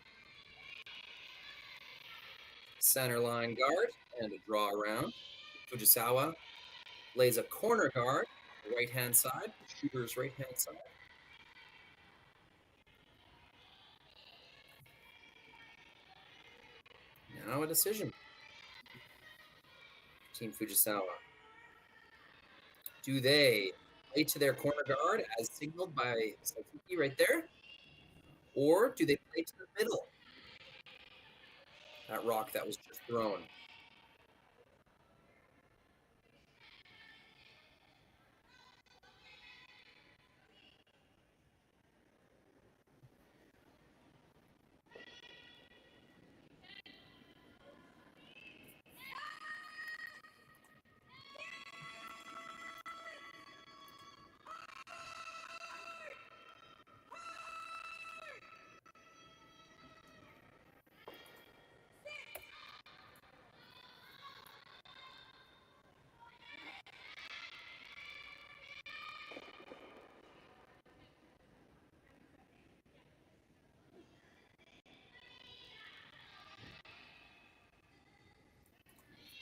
Center line guard and a draw around. Fujisawa lays a corner guard, right-hand side, shooter's right-hand side. Now a decision. Team Fujisawa. Do they play to their corner guard as signaled by Satsuki right there? Or do they play to the middle? That rock that was just thrown.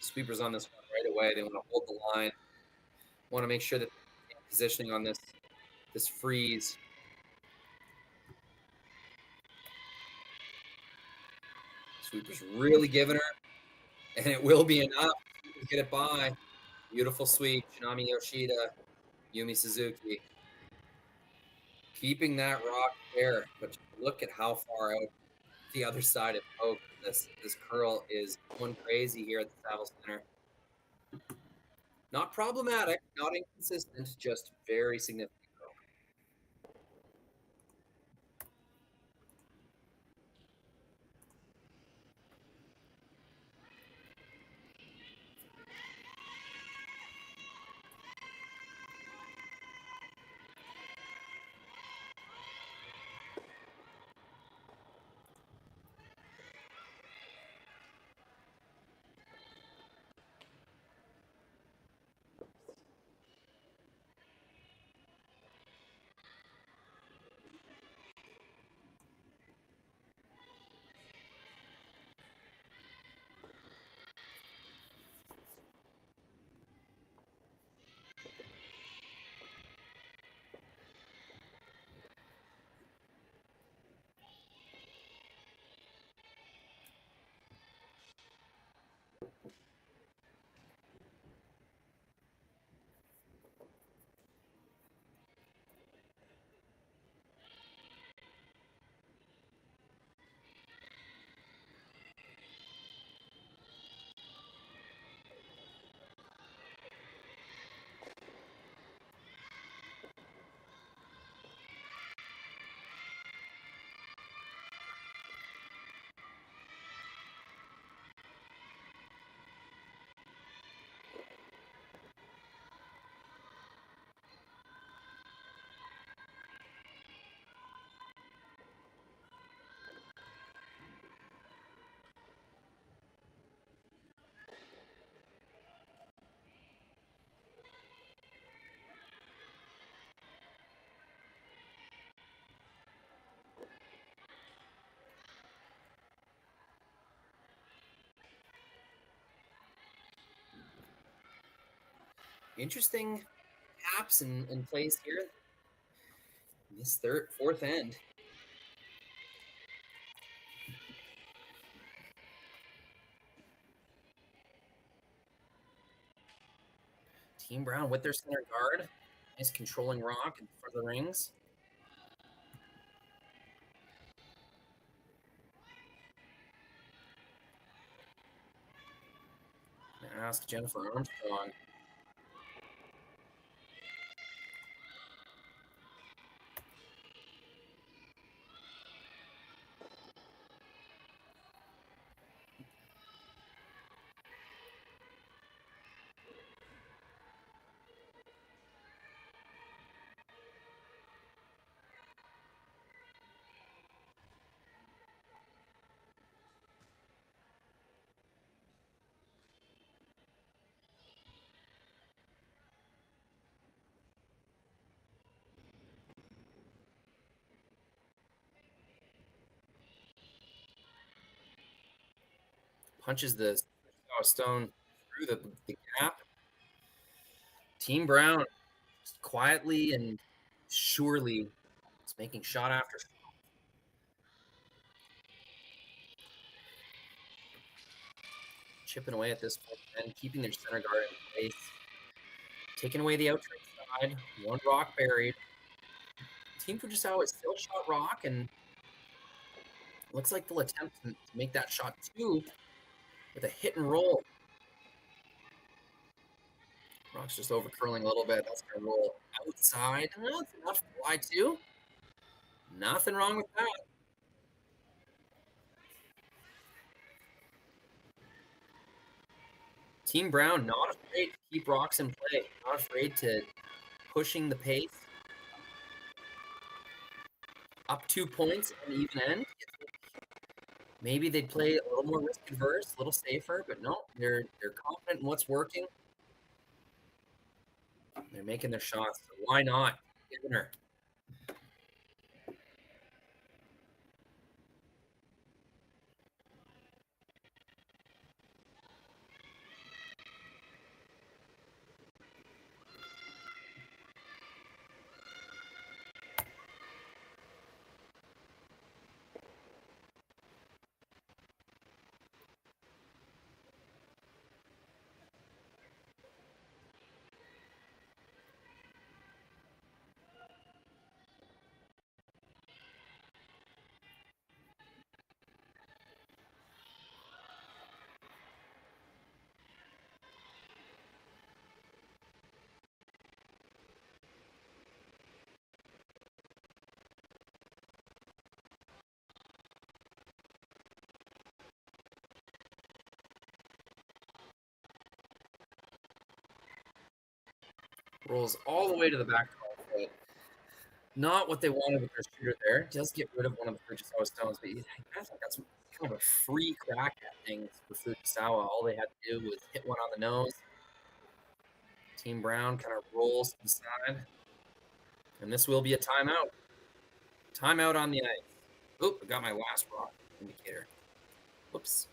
Sweepers on this one right away. They want to hold the line. Want to make sure that they're positioning on this freeze. Sweepers really giving her, and it will be enough to get it by. Beautiful sweep. Shinami Yoshida, Yumi Suzuki. Keeping that rock there, but look at how far out the other side of Oak. This curl is going crazy here at the Saville Center. Not problematic, not inconsistent, just very significant. Interesting gaps in place here. In this fourth end. Team Brown with their center guard. Nice controlling rock in front of the rings. Ask Jennifer Armstrong. Punches the stone through the gap. Team Brown just quietly and surely is making shot after shot. Chipping away at this point and keeping their center guard in place. Taking away the outside side. One rock buried. Team Fujisawa is still shot rock, and looks like they'll attempt to make that shot too with a hit and roll. Rock's just over curling a little bit. That's going to roll outside. No, it's enough to fly too. Nothing wrong with that. Team Brown not afraid to keep rocks in play. Not afraid to pushing the pace. Up 2 points and even end. Maybe they'd play a little more risk adverse, a little safer, but no, they're confident in what's working. They're making their shots. So why not? Giving her. Rolls all the way to the back 12 foot. Not what they wanted with their shooter there. Does get rid of one of the Fujisawa stones, but I think that's kind of a free crack at things for Fujisawa. All they had to do was hit one on the nose. Team Brown kind of rolls to the side. And this will be a timeout. Timeout on the ice. Oh, I got my last rock indicator. Whoops.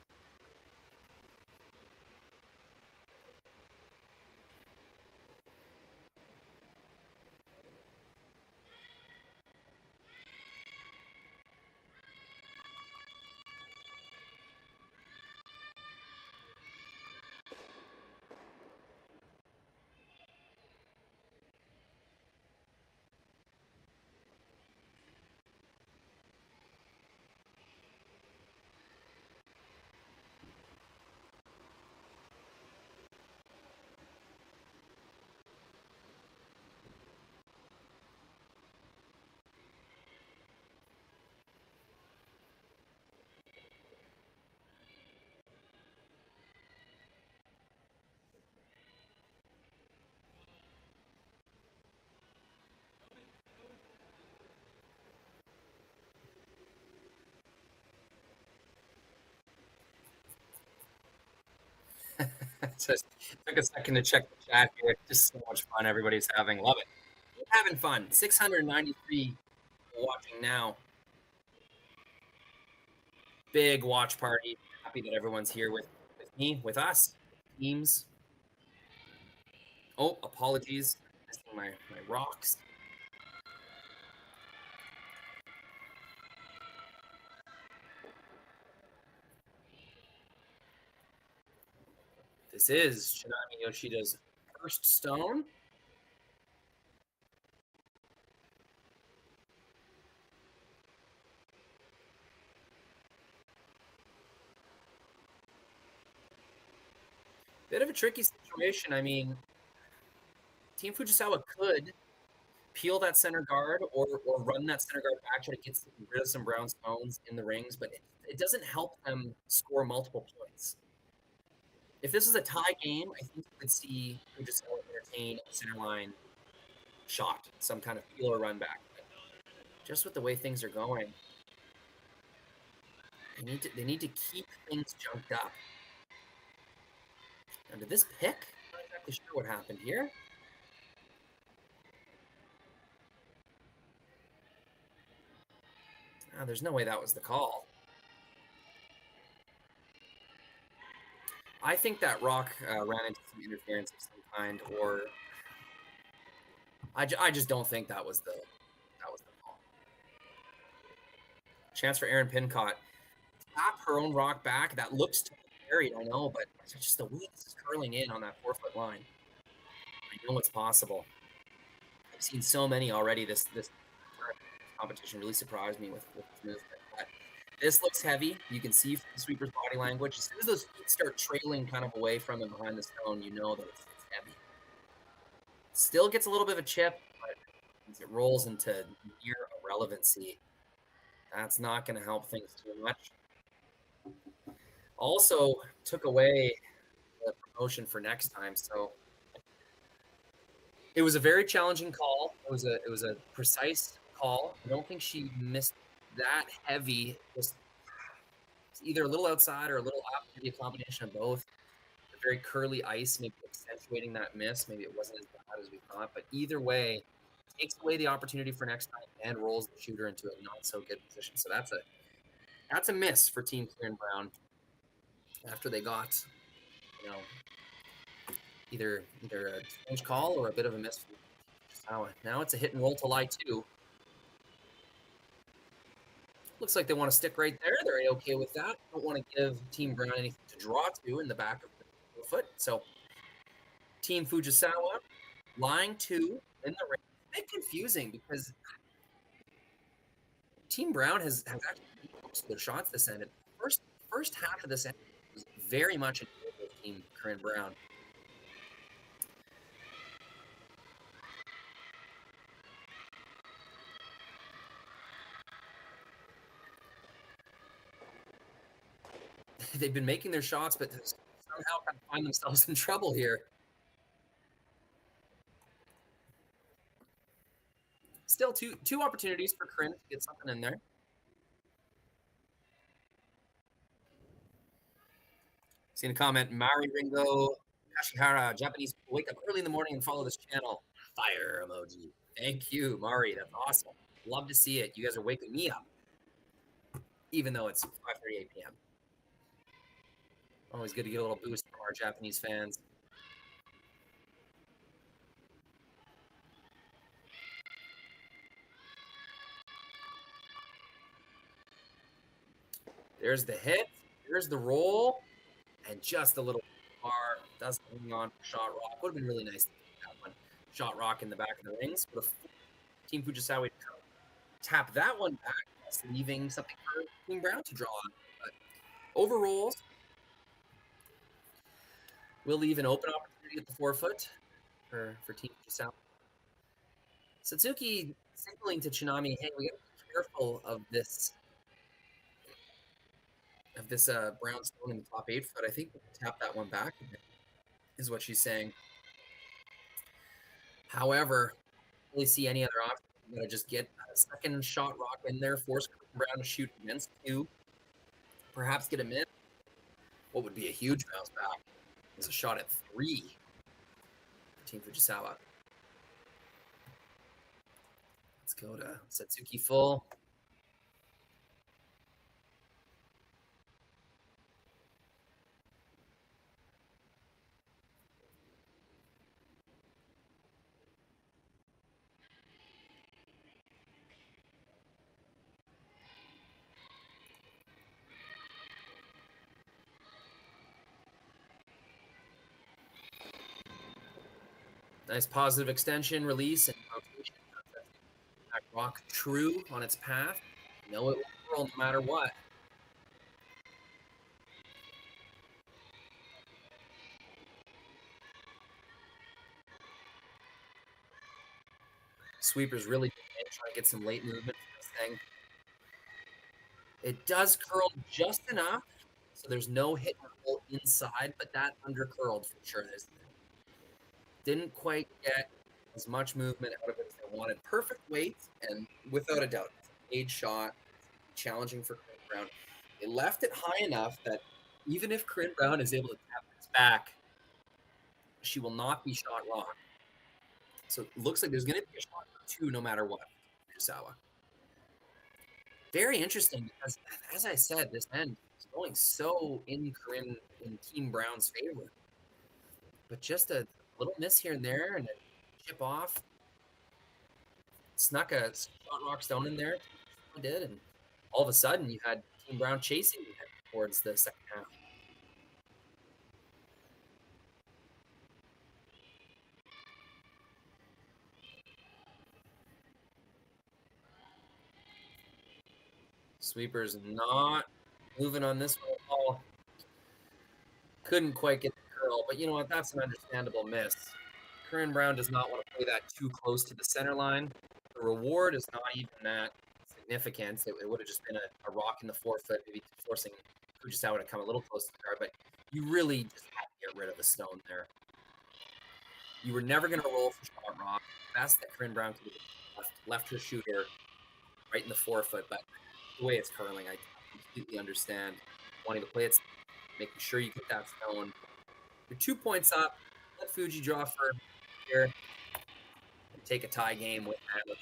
Just took a second to check the chat here. Just so much fun everybody's having. Love it. Having fun. 693 watching now. Big watch party. Happy that everyone's here with me, with us. Teams. Oh, apologies. Missing my rocks. This is Shinami Yoshida's first stone. Bit of a tricky situation. I mean, Team Fujisawa could peel that center guard or run that center guard back, try to get rid of some brown stones in the rings, but it doesn't help them score multiple points. If this is a tie game, I think you could see Fujisawa entertain a center line shot, some kind of peel or run back. But just with the way things are going, they need to keep things junked up. Now, did this pick? I'm not exactly sure what happened here. Oh, there's no way that was the call. I think that rock ran into some interference of some kind, or I just don't think that was the call. Chance for Aaron Pincott. Tap her own rock back. That looks to be carried, I know, but it's just the way this is curling in on that 4-foot line. I know it's possible. I've seen so many already. This competition really surprised me with this movement. But this looks heavy. You can see from the sweeper's body language. As soon as those feet start trailing kind of away from him behind the stone, you know that it's heavy. Still gets a little bit of a chip, but as it rolls into near irrelevancy, that's not going to help things too much. Also took away the promotion for next time, so it was a very challenging call. It was a precise call. I don't think she missed that heavy. Just either a little outside or a little up, maybe a combination of both. A very curly ice, maybe accentuating that miss. Maybe it wasn't as bad as we thought, but either way, takes away the opportunity for next time and rolls the shooter into a not so good position. So that's a miss for Team Corryn Brown after they got, either a strange call or a bit of a miss. Now it's a hit and roll to lie 2. Looks like they want to stick right there. They're okay with that. Don't want to give Team Brown anything to draw to in the back of the foot. So Team Fujisawa lying 2 in the ring. A bit confusing because Team Brown has actually most of their shots this end. First half of this end was very much in favor of Team Corryn Brown. They've been making their shots, but somehow kind of find themselves in trouble here. Still two opportunities for Corryn to get something in there. Seen a comment, Mari Ringo Kashihara, Japanese people wake up early in the morning and follow this channel. Fire emoji. Thank you, Mari. That's awesome. Love to see it. You guys are waking me up, even though it's 5:38 p.m. Always good to get a little boost from our Japanese fans. There's the hit. There's the roll. And just a little bar. Doesn't hang on for shot rock. Would have been really nice to get that one. Shot rock in the back of the rings. But Team Fujisawa tap that one back, leaving something for Team Brown to draw on. But over rolls. We'll leave an open opportunity at the 4-foot for Team Fujisawa. Satsuki signaling to Chinami, hey, we got to be careful of this brown stone in the top 8-foot. I think we'll tap that one back, is what she's saying. However, I don't really see any other option. You got to just get a second shot rock in there, force Brown to shoot against 2, perhaps get a miss. What would be a huge bounce back is a shot at 3 for Team Fujisawa. Let's go to Satsuki full. Nice positive extension, release, and rotation. That rock true on its path. Know it will curl no matter what. Sweeper's really trying to get some late movement for this thing. It does curl just enough, so there's no hit and roll inside, but that under curled for sure. Didn't quite get as much movement out of it as they wanted. Perfect weight, and without a doubt, a shot, challenging for Corryn Brown. They left it high enough that even if Corryn Brown is able to tap its back, she will not be shot wrong. So it looks like there's going to be a shot or two no matter what, Fujisawa. Very interesting because, as I said, this end is going so in Team Brown's favor. But just a little miss here and there and a chip off. Snuck a shot rock stone in there. Did, and all of a sudden you had Team Brown chasing towards the second half. Sweeper's not moving on this one at all. Couldn't quite get the curl, but you know what? That's an understandable miss. Corryn Brown does not want to play that too close to the center line. The reward is not even that significant. It would have just been a rock in the forefoot, maybe forcing Fujisawa to come a little close to the guard, but you really just had to get rid of the stone there. You were never going to roll for shot rock. Best that Corryn Brown could have left her shooter right in the forefoot, but the way it's curling, I completely understand wanting to play it, making sure you get that stone. You're 2 points up. Let Fuji draw for here and take a tie game with that.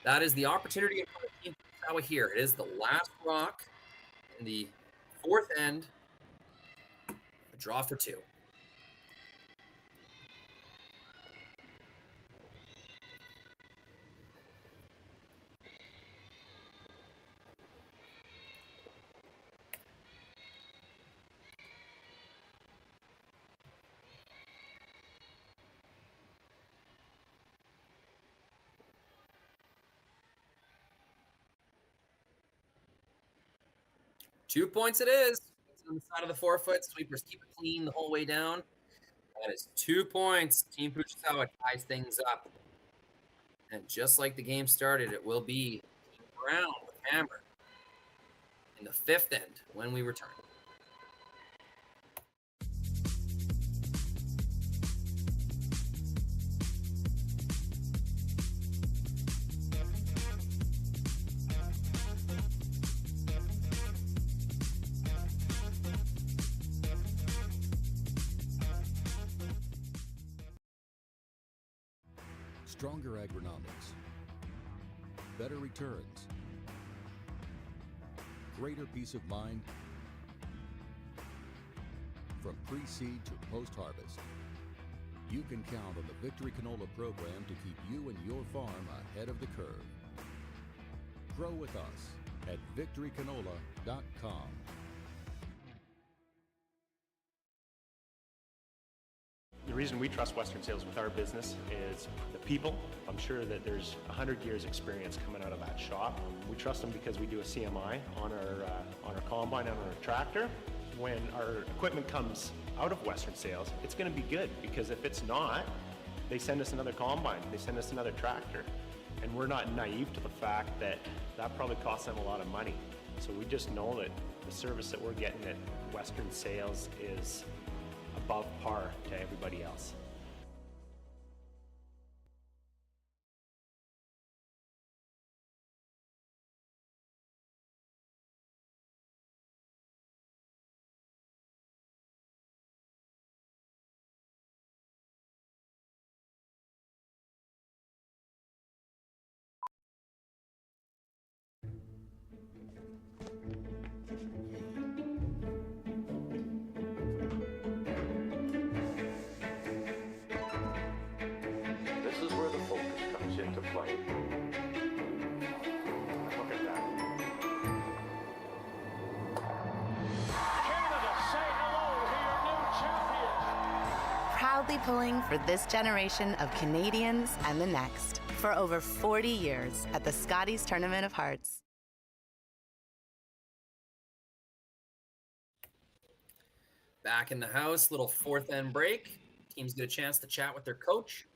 That is the opportunity of Team Fujisawa here. It is the last rock in the fourth end. A draw for two. Two points it is. It's on the side of the forefoot. Sweepers keep it clean the whole way down. That is 2 points. Team Fujisawa ties things up. And just like the game started, it will be Team Brown with hammer in the fifth end when we return. Stronger agronomics, better returns, greater peace of mind. From pre-seed to post-harvest, you can count on the Victory Canola program to keep you and your farm ahead of the curve. Grow with us at victorycanola.com. The reason we trust Western Sales with our business is the people. I'm sure that there's 100 years experience coming out of that shop. We trust them because we do a CMI on our combine and on our tractor. When our equipment comes out of Western Sales, it's going to be good, because if it's not, they send us another combine, they send us another tractor. And we're not naive to the fact that that probably costs them a lot of money. So we just know that the service that we're getting at Western Sales is above par to everybody else. This is where the focus comes into play. Look at that. Canada, say hello to your new champion. Proud proudly pulling for this generation of Canadians and the next for over 40 years at the Scotties Tournament of Hearts. Back in the house, little fourth end break. Teams get a chance to chat with their coach.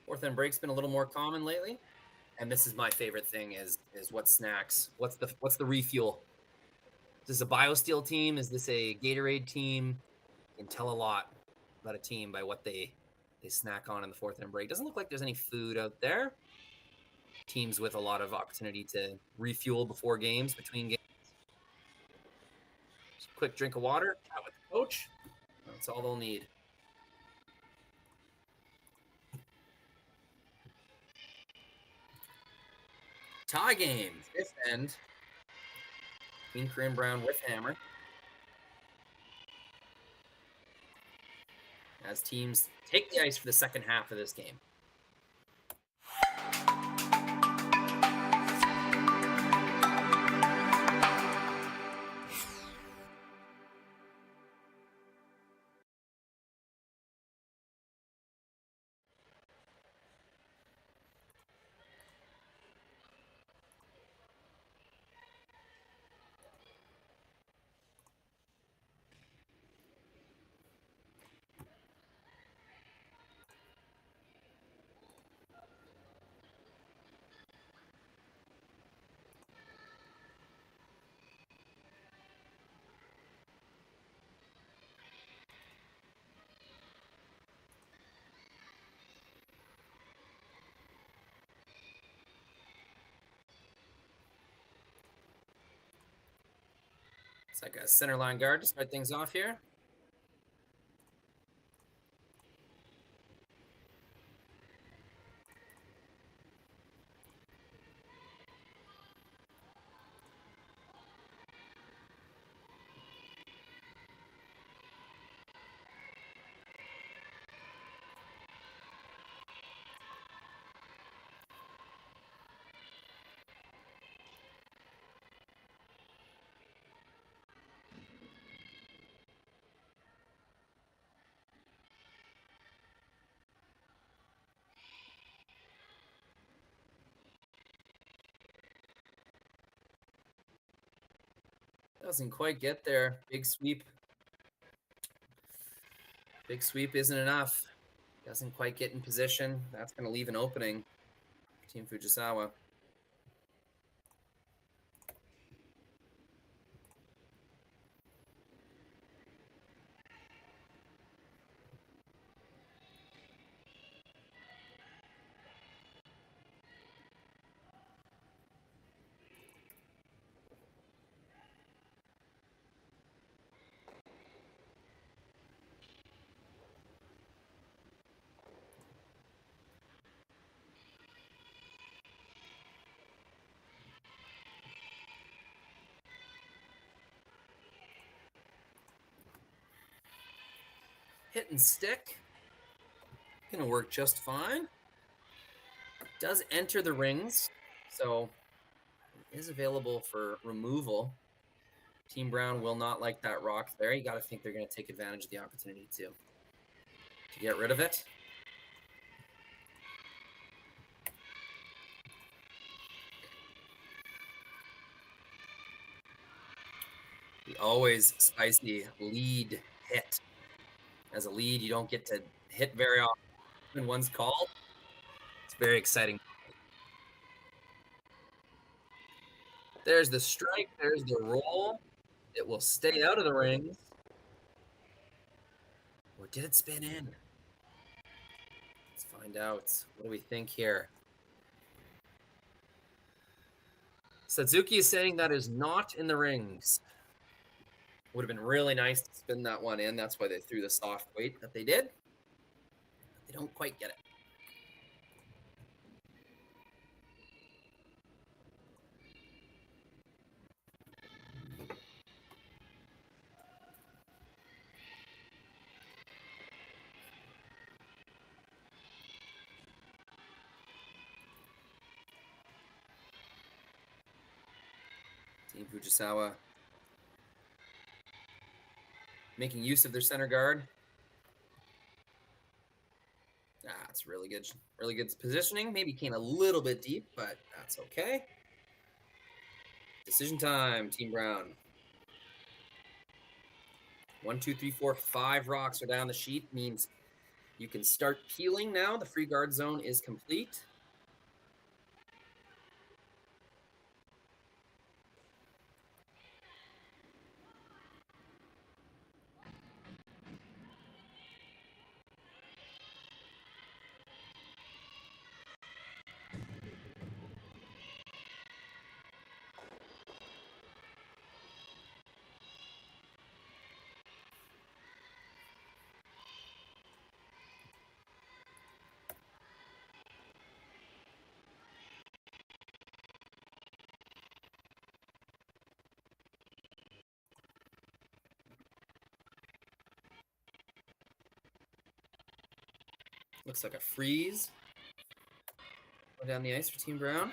Fourth end break's been a little more common lately. And this is my favorite thing is what snacks? What's the refuel? Is this a BioSteel team? Is this a Gatorade team? You can tell a lot about a team by what they snack on in the fourth end break. Doesn't look like there's any food out there. Teams with a lot of opportunity to refuel before games, between games. Just a quick drink of water, chat with the coach. That's all they'll need. Tie game, fifth end. Between Corryn Brown with Hammer. As teams take the ice for the second half of this game. It's like a center line guard to start things off here. Doesn't quite get there. Big sweep. Big sweep isn't enough. Doesn't quite get in position. That's going to leave an opening for Team Fujisawa. Hit and stick. Gonna work just fine. Does enter the rings, so it is available for removal. Team Brown will not like that rock there. You gotta think they're gonna take advantage of the opportunity to get rid of it. The always spicy lead hit. As a lead, you don't get to hit very often when one's called. It's very exciting. There's the strike. There's the roll. It will stay out of the rings. Or did it spin in? Let's find out. What do we think here? Satsuki is saying that is not in the rings. Would have been really nice to spin that one in. That's why they threw the soft weight that they did. But they don't quite get it. Team Fujisawa making use of their center guard. That's really good positioning. Maybe came a little bit deep, but that's okay. Decision time, Team Brown. 1, 2, 3, 4, 5 rocks are down the sheet. Means you can start peeling now. The free guard zone is complete. Looks like a freeze. Go down the ice for Team Brown.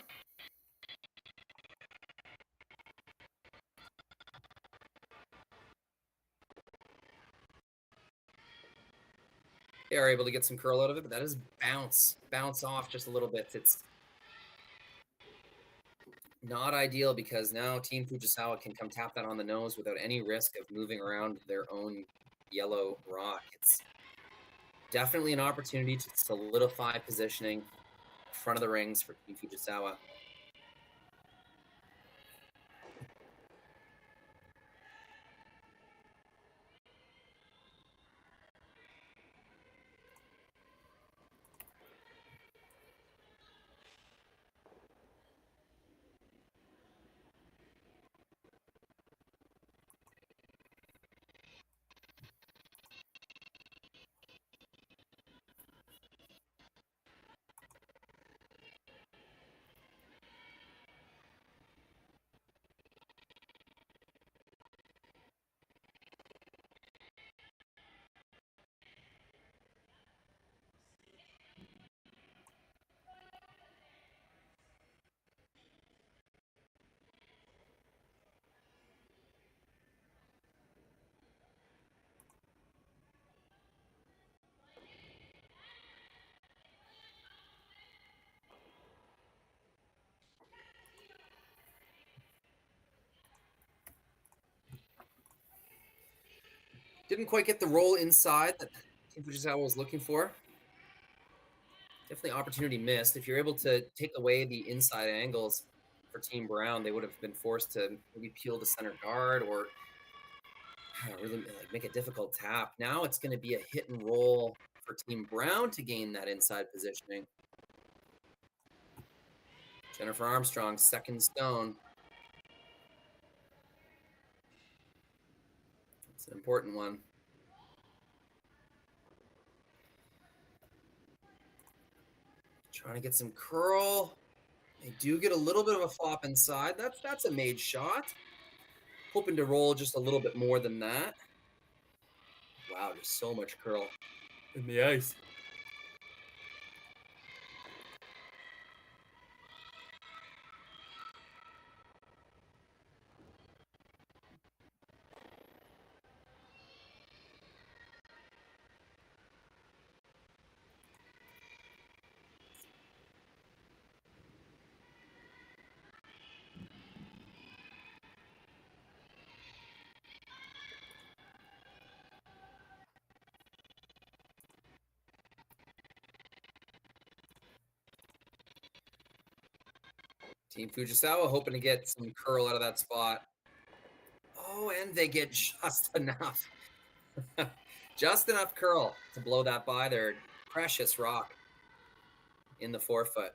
They are able to get some curl out of it, but that is bounce off just a little bit. It's not ideal because now Team Fujisawa can come tap that on the nose without any risk of moving around their own yellow rock. It's definitely an opportunity to solidify positioning in front of the rings for Team Fujisawa. Didn't quite get the roll inside that Team Fujisawa was looking for. Definitely opportunity missed. If you're able to take away the inside angles for Team Brown, they would have been forced to maybe peel the center guard or really make a difficult tap. Now it's going to be a hit and roll for Team Brown to gain that inside positioning. Jennifer Armstrong, second stone. It's an important one. Trying to get some curl. They do get a little bit of a flop inside. That's a made shot. Hoping to roll just a little bit more than that. Wow, just so much curl in the ice. Team Fujisawa hoping to get some curl out of that spot. Oh, and they get just enough. Just enough curl to blow that by their precious rock in the forefoot.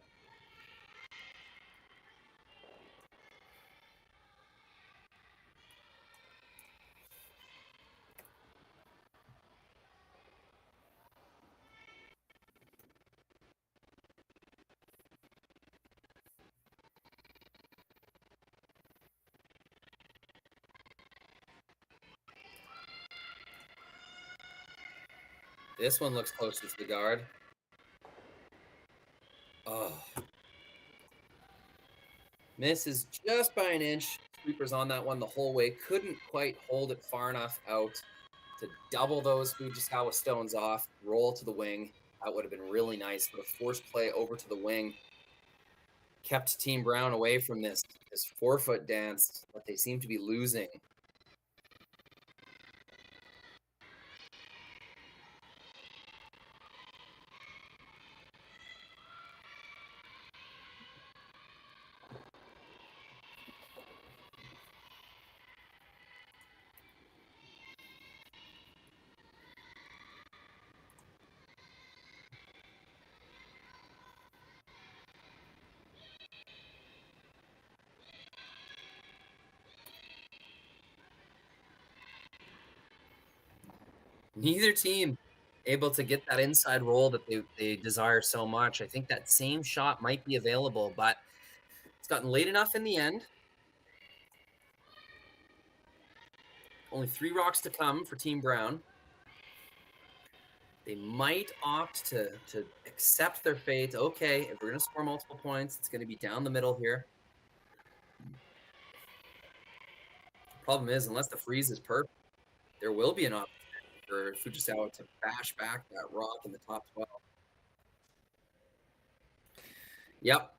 This one looks closer to the guard. Oh. Misses just by an inch. Sweepers on that one the whole way. Couldn't quite hold it far enough out to double those Fujisawa stones off, roll to the wing. That would have been really nice, but a forced play over to the wing kept Team Brown away from this 4-foot dance that they seem to be losing. Neither team able to get that inside roll that they desire so much. I think that same shot might be available, but it's gotten late enough in the end. Only 3 rocks to come for Team Brown. They might opt to accept their fate. Okay, if we're going to score multiple points, it's going to be down the middle here. Problem is, unless the freeze is perfect, there will be an opportunity for Fujisawa to bash back that rock in the top 12. Yep.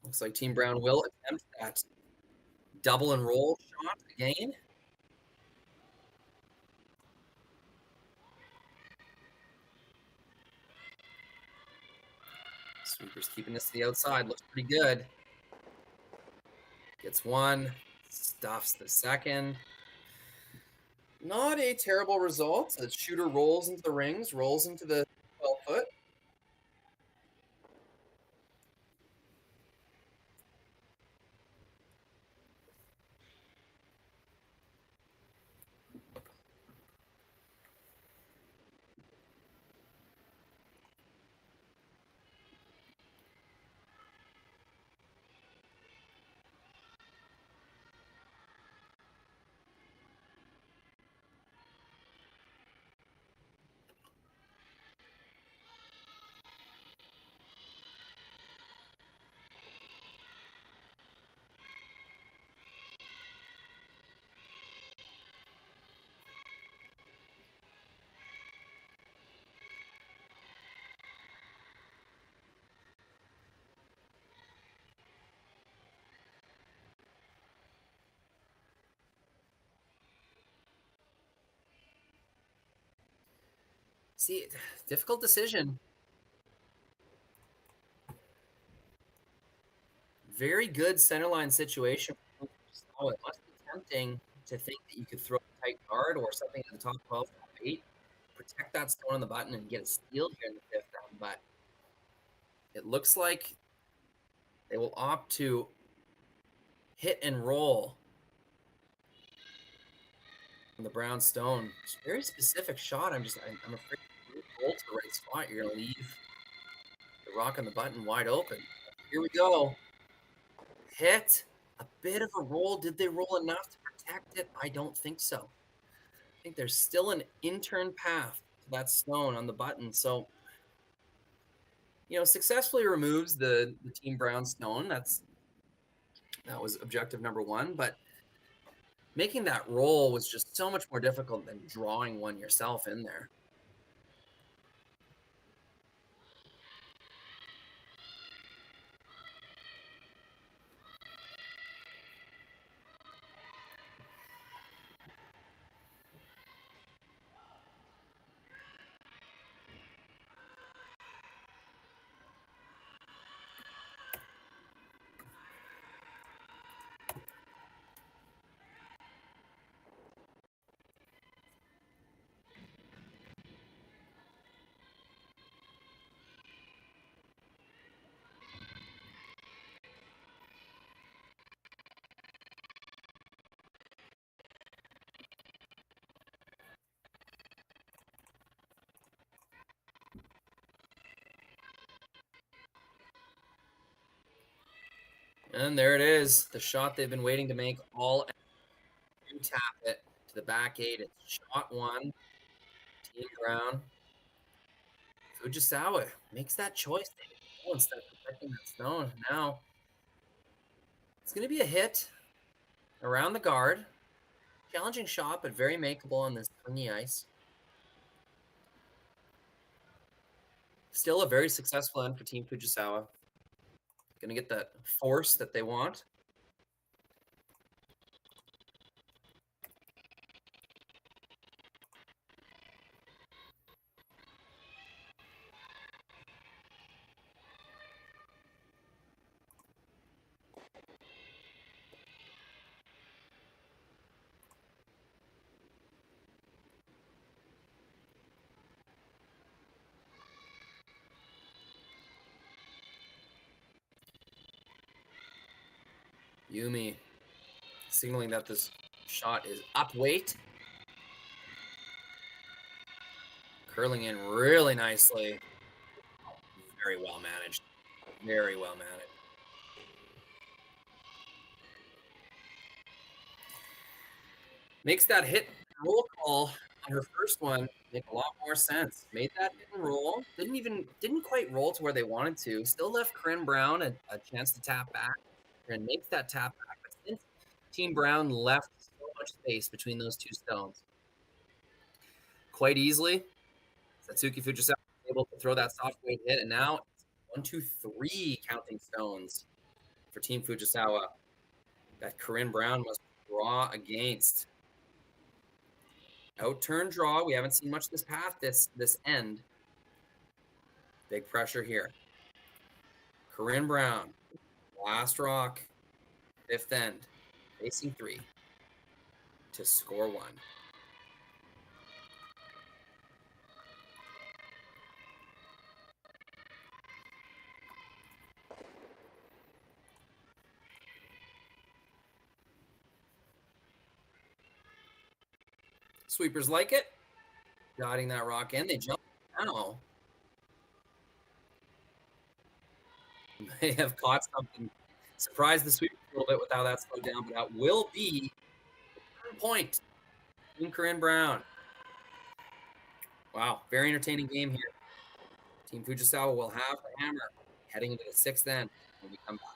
Looks like Team Brown will attempt that double and roll shot again. Sweeper's keeping this to the outside. Looks pretty good. Gets one. Stuffs the second. Not a terrible result. The shooter rolls into the rings, rolls into the 12-foot. See, difficult decision. Very good centerline situation. Oh, it must be tempting to think that you could throw a tight guard or something in the top 12, top 8, protect that stone on the button and get a steal here in the 5th round, but it looks like they will opt to hit and roll on the brown stone. It's a very specific shot. I'm afraid if you roll to the right spot, you're going to leave the rock on the button wide open. Here we go. Hit. A bit of a roll. Did they roll enough to protect it? I don't think so. I think there's still an intern path to that stone on the button. So, successfully removes the Team Brown stone. That was objective number 1. But making that roll was just so much more difficult than drawing one yourself in there. And there it is, the shot they've been waiting to make all. You tap it to the back 8. It's shot 1. Team Brown. Fujisawa makes that choice instead of protecting that stone. Now, it's going to be a hit around the guard. Challenging shot, but very makeable on this swingy ice. Still a very successful end for Team Fujisawa. Gonna get that force that they want. Yumi signaling that this shot is up weight. Curling in really nicely. Very well managed. Very well managed. Makes that hit and roll call on her first one make a lot more sense. Made that hit and roll. Didn't quite roll to where they wanted to. Still left Corryn Brown a chance to tap back. And makes that tap back. But since Team Brown left so much space between those two stones, quite easily, Satsuki Fujisawa was able to throw that soft weight hit, and now it's 1, 2, 3 counting stones for Team Fujisawa that Corryn Brown must draw against. Out-turn draw. We haven't seen much this end. Big pressure here. Corryn Brown. Last rock, 5th end, facing 3 to score 1. Sweepers like it. Dotting that rock in. They jump now. May have caught something. Surprised the sweepers a little bit with how that slowed down, but that will be the point in Corryn Brown. Wow, very entertaining game here. Team Fujisawa will have the hammer heading into the 6th end when we come back.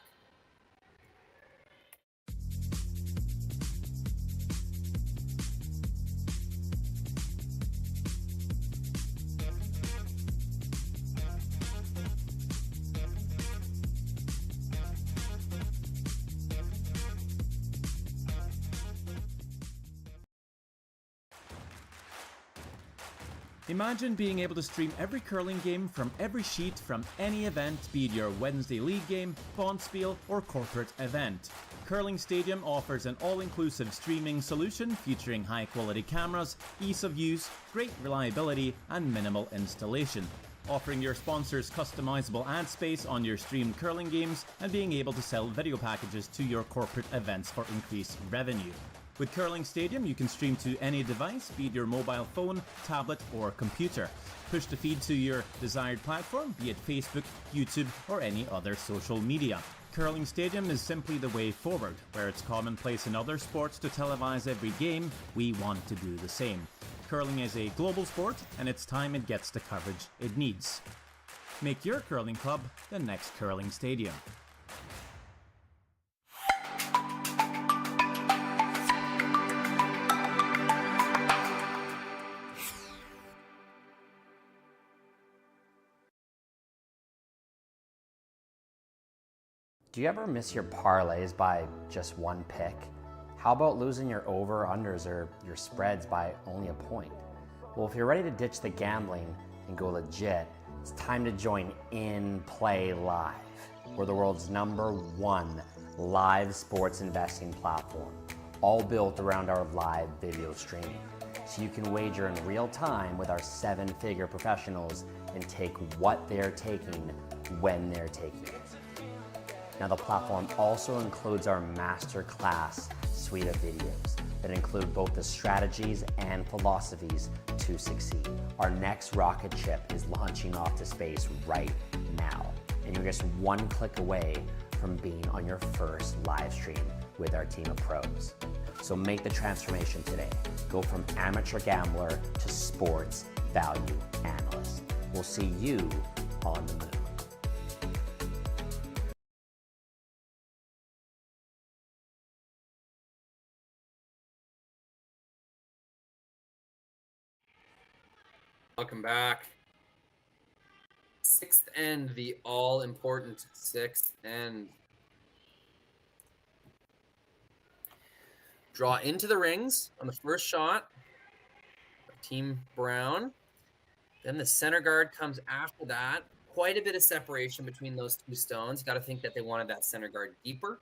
Imagine being able to stream every curling game from every sheet from any event, be it your Wednesday league game, bonspiel, or corporate event. Curling Stadium offers an all-inclusive streaming solution featuring high-quality cameras, ease of use, great reliability, and minimal installation. Offering your sponsors customizable ad space on your streamed curling games and being able to sell video packages to your corporate events for increased revenue. With Curling Stadium, you can stream to any device, be it your mobile phone, tablet, or computer. Push the feed to your desired platform, be it Facebook, YouTube, or any other social media. Curling Stadium is simply the way forward. Where it's commonplace in other sports to televise every game, we want to do the same. Curling is a global sport, and it's time it gets the coverage it needs. Make your curling club the next Curling Stadium. Do you ever miss your parlays by just one pick? How about losing your over-unders or your spreads by only a point? Well, if you're ready to ditch the gambling and go legit, it's time to join In Play Live. We're the world's #1 live sports investing platform, all built around our live video streaming. So you can wager in real time with our 7-figure professionals and take what they're taking when they're taking it. Now, the platform also includes our masterclass suite of videos that include both the strategies and philosophies to succeed. Our next rocket ship is launching off to space right now, and you're just one click away from being on your first live stream with our team of pros. So make the transformation today. Go from amateur gambler to sports value analyst. We'll see you on the moon. Welcome back. Sixth end, the all-important sixth end. Draw into the rings on the first shot of Team Brown. Then the center guard comes after that. Quite a bit of separation between those two stones. You got to think that they wanted that center guard deeper.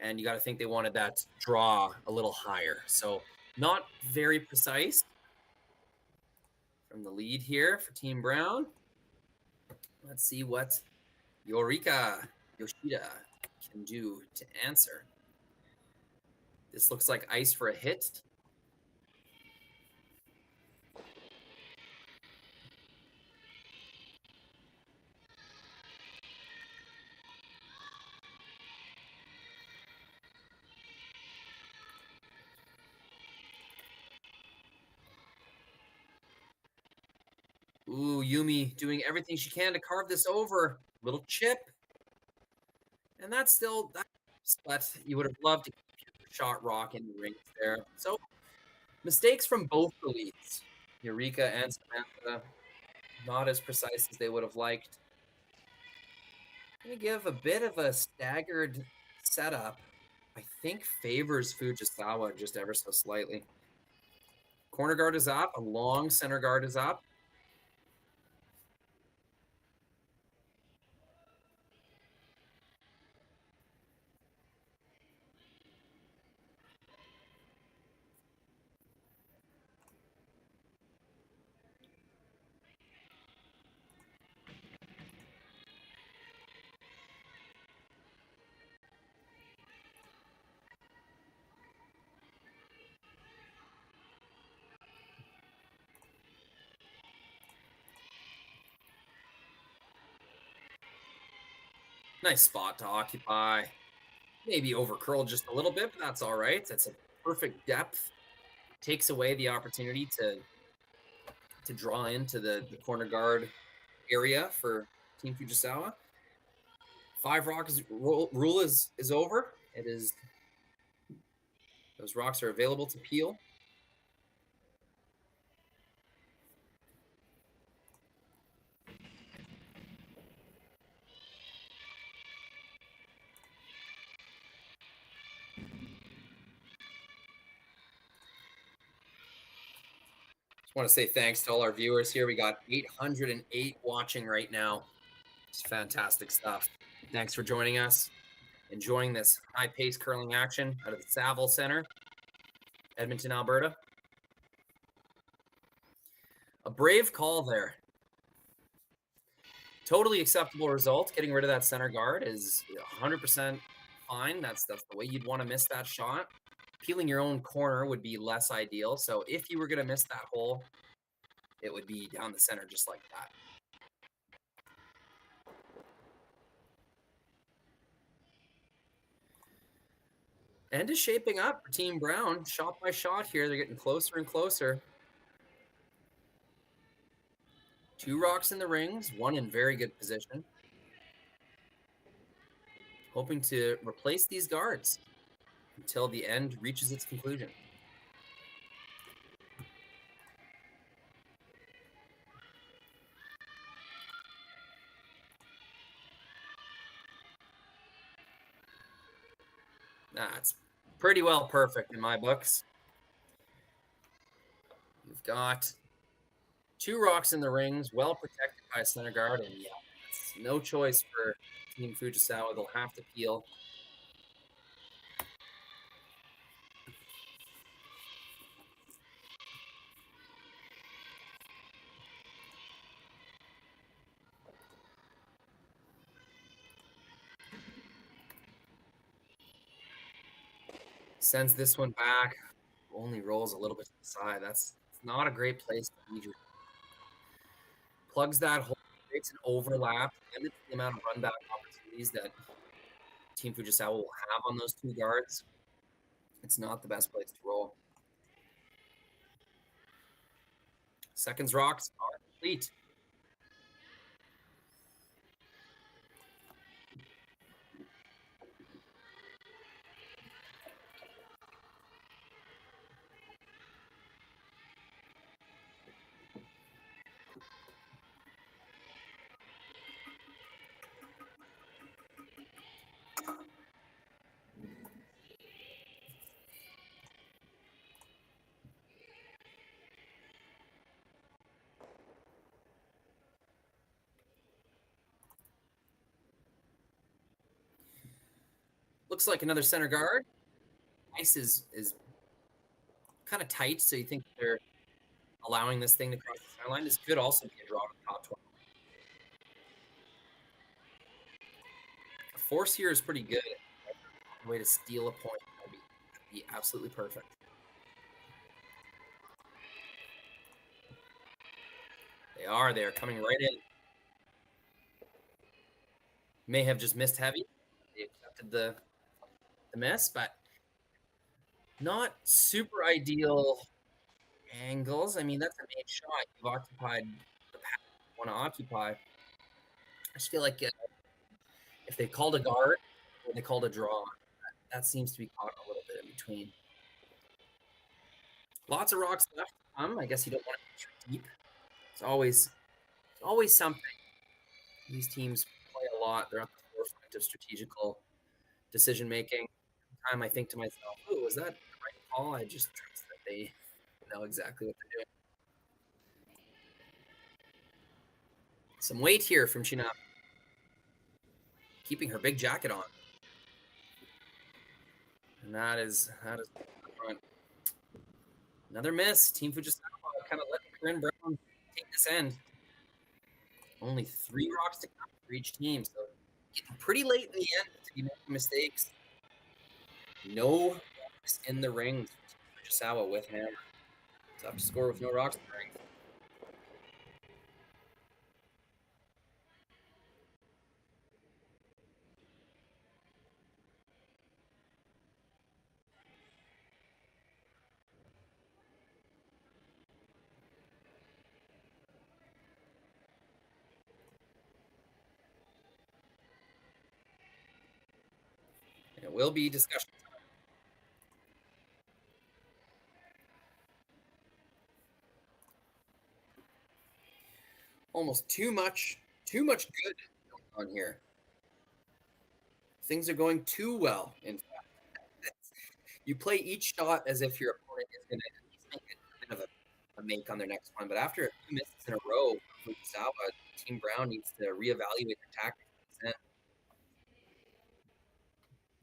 And you got to think they wanted that draw a little higher. So not very precise from the lead here for Team Brown. Let's see what Yorika Yoshida can do to answer. This looks like ice for a hit. Ooh, Yumi doing everything she can to carve this over. Little chip. And that's still, but you would have loved to keep your shot rock in the rings there. So mistakes from both the leads. Eureka and Samantha, not as precise as they would have liked. I'm going to give a bit of a staggered setup. I think favors Fujisawa just ever so slightly. Corner guard is up. A long center guard is up. Nice spot to occupy. Maybe over curled just a little bit, but that's all right. That's a perfect depth. Takes away the opportunity to draw into the corner guard area for Team Fujisawa. 5 rocks rule is over. It is, those rocks are available to peel. I want to say thanks to all our viewers here. We got 808 watching right now. It's fantastic stuff. Thanks for joining us. Enjoying this high-paced curling action out of the Saville Center, Edmonton, Alberta. A brave call there. Totally acceptable result. Getting rid of that center guard is 100% fine. That's the way you'd want to miss that shot. Peeling your own corner would be less ideal. So if you were going to miss that hole, it would be down the center just like that. And is shaping up for Team Brown. Shot by shot here. They're getting closer and closer. 2 rocks in the rings, 1 in very good position. Hoping to replace these guards until the end reaches its conclusion. It's pretty well perfect in my books. You've got 2 rocks in the rings, well protected by center guard, and yeah, it's no choice for Team Fujisawa. They'll have to peel. Sends this one back, only rolls a little bit to the side. That's not a great place to be. Plugs that hole, creates an overlap, limits the amount of run back opportunities that Team Fujisawa will have on those 2 guards. It's not the best place to roll. Seconds rocks are complete. looks like another center guard. Ice is kind of tight, so you think they're allowing this thing to cross the center line. This could also be a draw to the top 12. The force here is pretty good. A way to steal a point would be absolutely perfect. They're coming right in. May have just missed heavy. They accepted the miss, but not super ideal angles. I mean, that's a main shot. You've occupied the path you want to occupy. I just feel like if they called a guard or they called a draw, that seems to be caught a little bit in between. Lots of rocks left to come. I guess you don't want to be too deep. It's always something. These teams play a lot. They're at the forefront of strategical decision making. Time I think to myself, "Oh, was that the right call?" I just trust that they know exactly what they're doing. Some weight here from China, keeping her big jacket on, and that is front. Another miss. Team Fujisawa kind of letting Corryn Brown take this end. Only 3 rocks to come for each team, so getting pretty late in the end to be making mistakes. No rocks in the rings. Fujisawa with hammer. Tough to score with no rocks in the rings. It will be discussion time. Almost too much good going on here. Things are going too well, in fact. You play each shot as if your opponent is going to at least make a bit of a make on their next one. But after a few misses in a row, Fujisawa, Team Brown needs to reevaluate their tactics and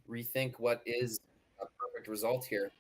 rethink what is a perfect result here.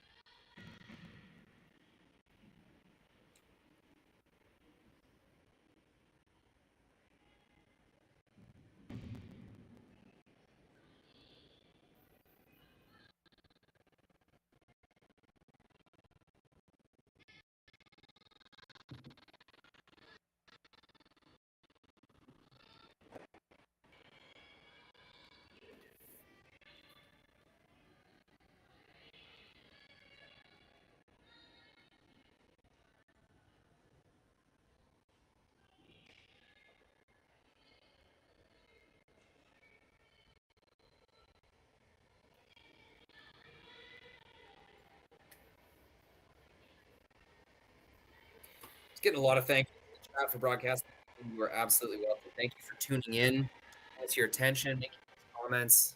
It's getting a lot of thank you in the chat for broadcasting. You are absolutely welcome. Thank you for tuning in. Thanks for your attention, making comments.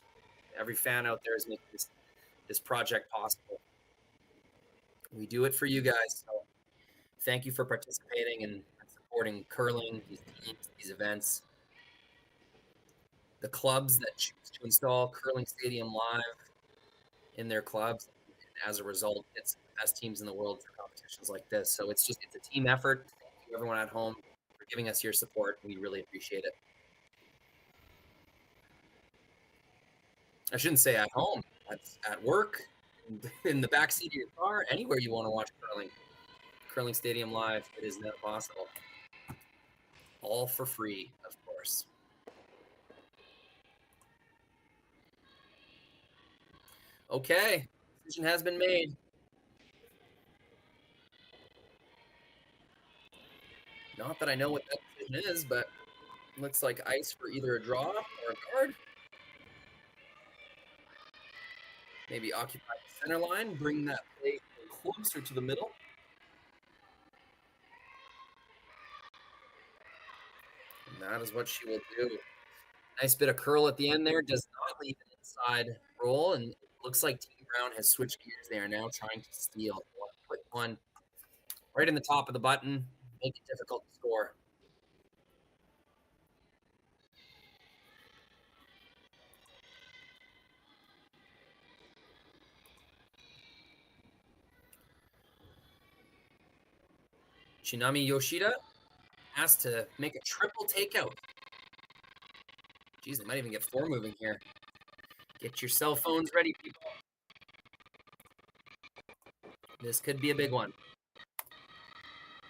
Every fan out there is making this project possible. We do it for you guys. So thank you for participating and supporting curling, these teams, these events. The clubs that choose to install Curling Stadium Live in their clubs, and as a result, it's the best teams in the world for competitions like this. So it's a team effort. Thank you, everyone at home, for giving us your support. We really appreciate it. I shouldn't say at home. That's at work, in the backseat of your car, anywhere you want to watch curling. Curling Stadium Live, it is now possible. All for free, of course. Okay, decision has been made. Not that I know what that decision is, but looks like ice for either a draw or a guard. Maybe occupy the center line, bring that play closer to the middle. And that is what she will do. Nice bit of curl at the end there. Does not leave an inside roll. And it looks like Team Brown has switched gears. They are now trying to steal. Put one right in the top of the button. Make it difficult to score. Kitami Yoshida has to make a triple takeout. Geez, they might even get 4 moving here. Get your cell phones ready, people. This could be a big one.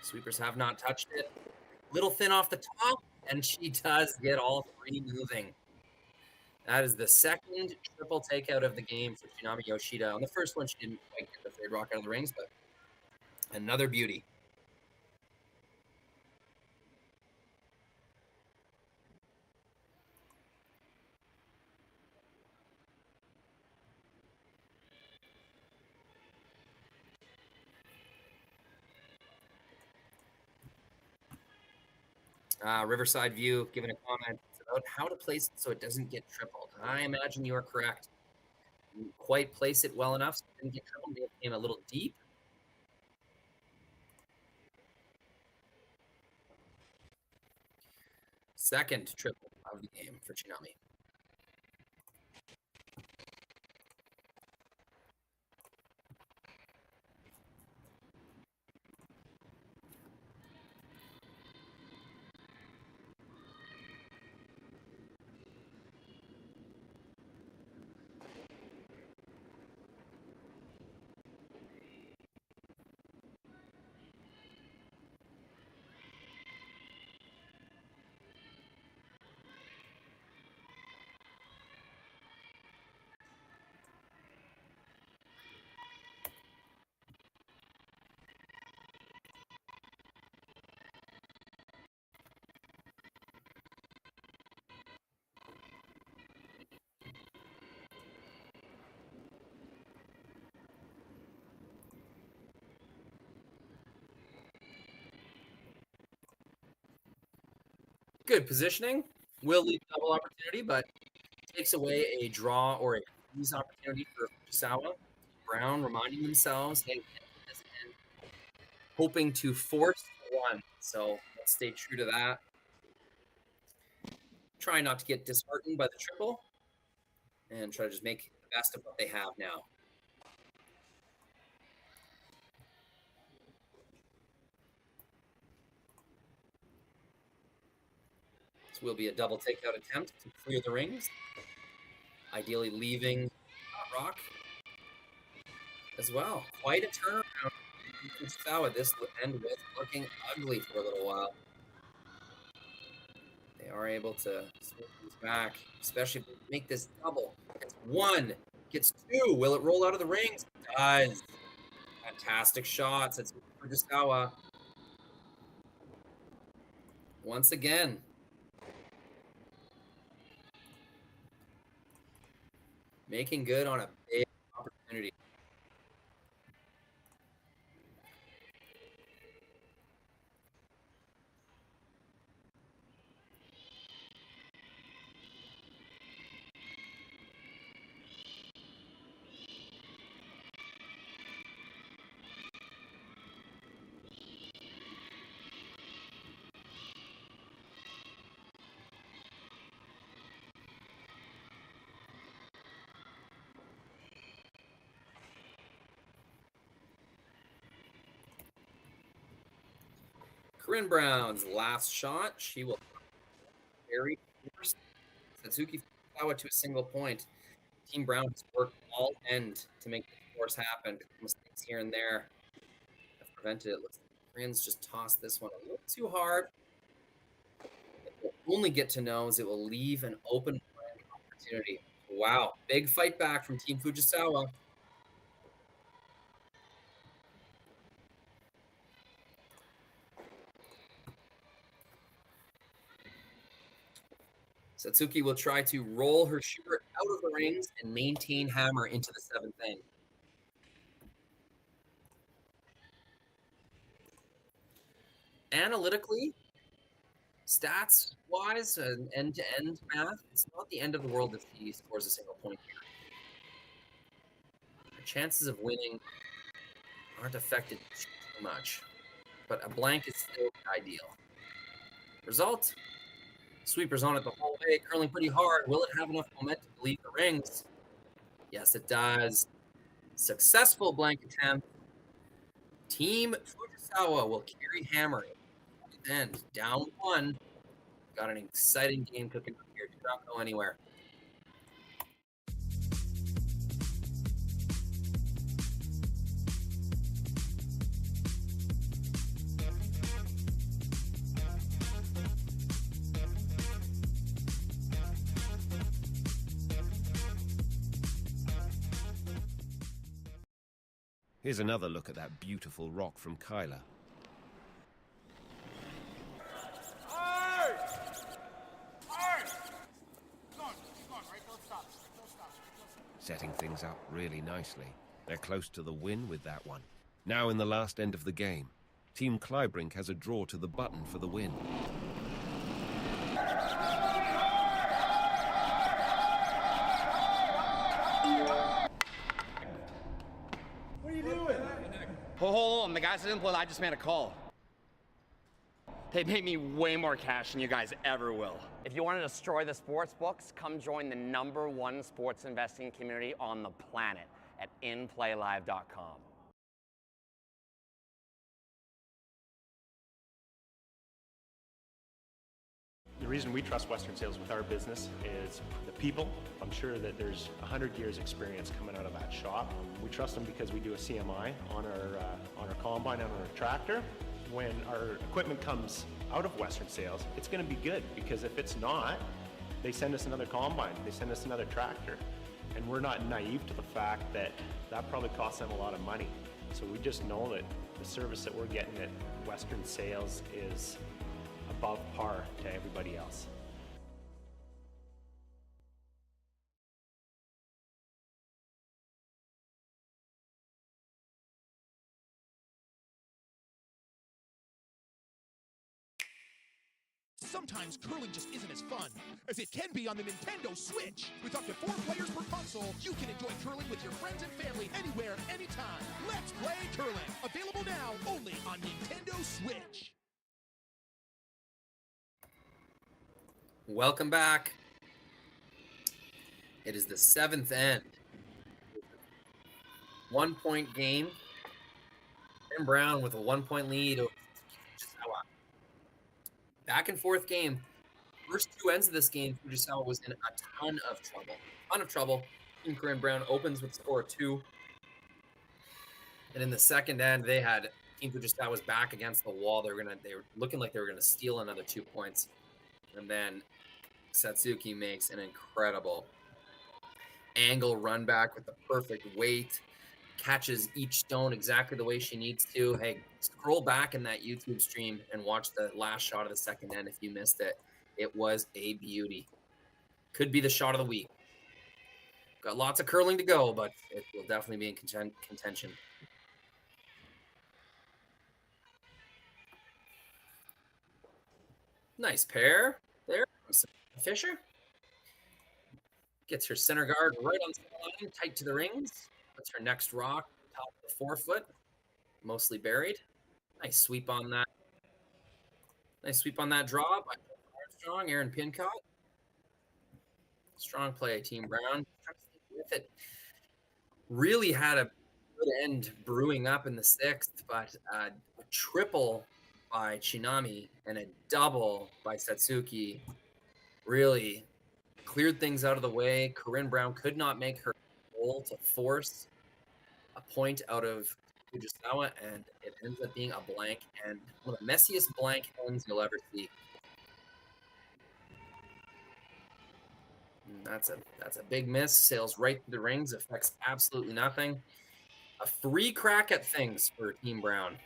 Sweepers have not touched it. Little thin off the top, and she does get all 3 moving. That is the second triple takeout of the game for Kitami Yoshida. On the first one, she didn't quite get the 3rd rock out of the rings, but another beauty. Riverside View giving a comment about how to place it so it doesn't get tripled. I imagine you are correct. Didn't quite place it well enough so it didn't get tripled. Maybe it came a little deep. Second triple of the game for Kitami. Good positioning. Will leave double opportunity, but takes away a draw or a freeze opportunity for Fujisawa. Brown reminding themselves, hey, hoping to force 1. So let's stay true to that. Try not to get disheartened by the triple and try to just make the best of what they have now. This will be a double takeout attempt to clear the rings. Ideally leaving rock as well. Quite a turnaround. Fujisawa, this end with looking ugly for a little while. They are able to swing things back, especially if they make this double. Gets 1, gets 2. Will it roll out of the rings? It does. Fantastic shots. It's Fujisawa. Once again. Making good on a big opportunity. Corryn Brown's last shot. She will very force Satsuki Fujisawa to a single point. Team Brown has worked all end to make the force happen. Mistakes here and there have prevented it. Looks like Corryn's just tossed this one a little too hard. What we'll only get to know is it will leave an open opportunity. Wow, big fight back from Team Fujisawa. Satsuki will try to roll her shooter out of the rings and maintain hammer into the 7th inning. Analytically, stats-wise, and end-to-end math, it's not the end of the world if he scores a single point here. The chances of winning aren't affected too much, but a blank is still ideal. Result? Sweepers on it the whole way, curling pretty hard. Will it have enough momentum to leave the rings? Yes, it does. Successful blank attempt. Team Fujisawa will carry Hammer. And down 1. Got an exciting game cooking up here. Do not go anywhere. Here's another look at that beautiful rock from Kyla. Setting things up really nicely. They're close to the win with that one. Now in the last end of the game, Team Clybrink has a draw to the button for the win. What are you doing? Hold on, the guys that didn't play, I just made a call. They paid me way more cash than you guys ever will. If you want to destroy the sports books, come join the #1 sports investing community on the planet at inplaylive.com. The reason we trust Western Sales with our business is the people. I'm sure that there's 100 years experience coming out of that shop. We trust them because we do a CMI on our combine and on our tractor. When our equipment comes out of Western Sales, it's going to be good, because if it's not, they send us another combine, they send us another tractor. And we're not naive to the fact that that probably costs them a lot of money. So we just know that the service that we're getting at Western Sales is above par to everybody else. Sometimes curling just isn't as fun as it can be on the Nintendo Switch. With up to 4 players per console, you can enjoy curling with your friends and family anywhere, anytime. Let's play curling. Available now only on Nintendo Switch. Welcome back. It is the 7th end. 1-point game. Corryn Brown with a 1-point lead over Fujisawa. Back and forth game. First 2 ends of this game, Fujisawa was in a ton of trouble. Team Corryn Brown opens with a score of 2. And in the second end, they had Team Fujisawa's back against the wall. They were looking like they were gonna steal another 2 points. And then Satsuki makes an incredible angle run back with the perfect weight, catches each stone exactly the way she needs to. Hey, scroll back in that YouTube stream and watch the last shot of the second end if you missed it. It was a beauty. Could be the shot of the week. Got lots of curling to go, but it will definitely be in contention. Nice pair there. Fisher gets her center guard right on the line, tight to the rings. Puts her next rock top of the 4-foot, mostly buried. Nice sweep on that. Nice sweep on that draw by Armstrong, Aaron Pincott. Strong play, Team Brown. With it, really had a good end brewing up in the 6th, but a triple by Kitami and a double by Satsuki really cleared things out of the way. Corryn Brown could not make her goal to force a point out of Fujisawa, and it ends up being a blank, and one of the messiest blank ends you'll ever see. And that's a big miss. Sails right through the rings, affects absolutely nothing. A free crack at things for Team Brown.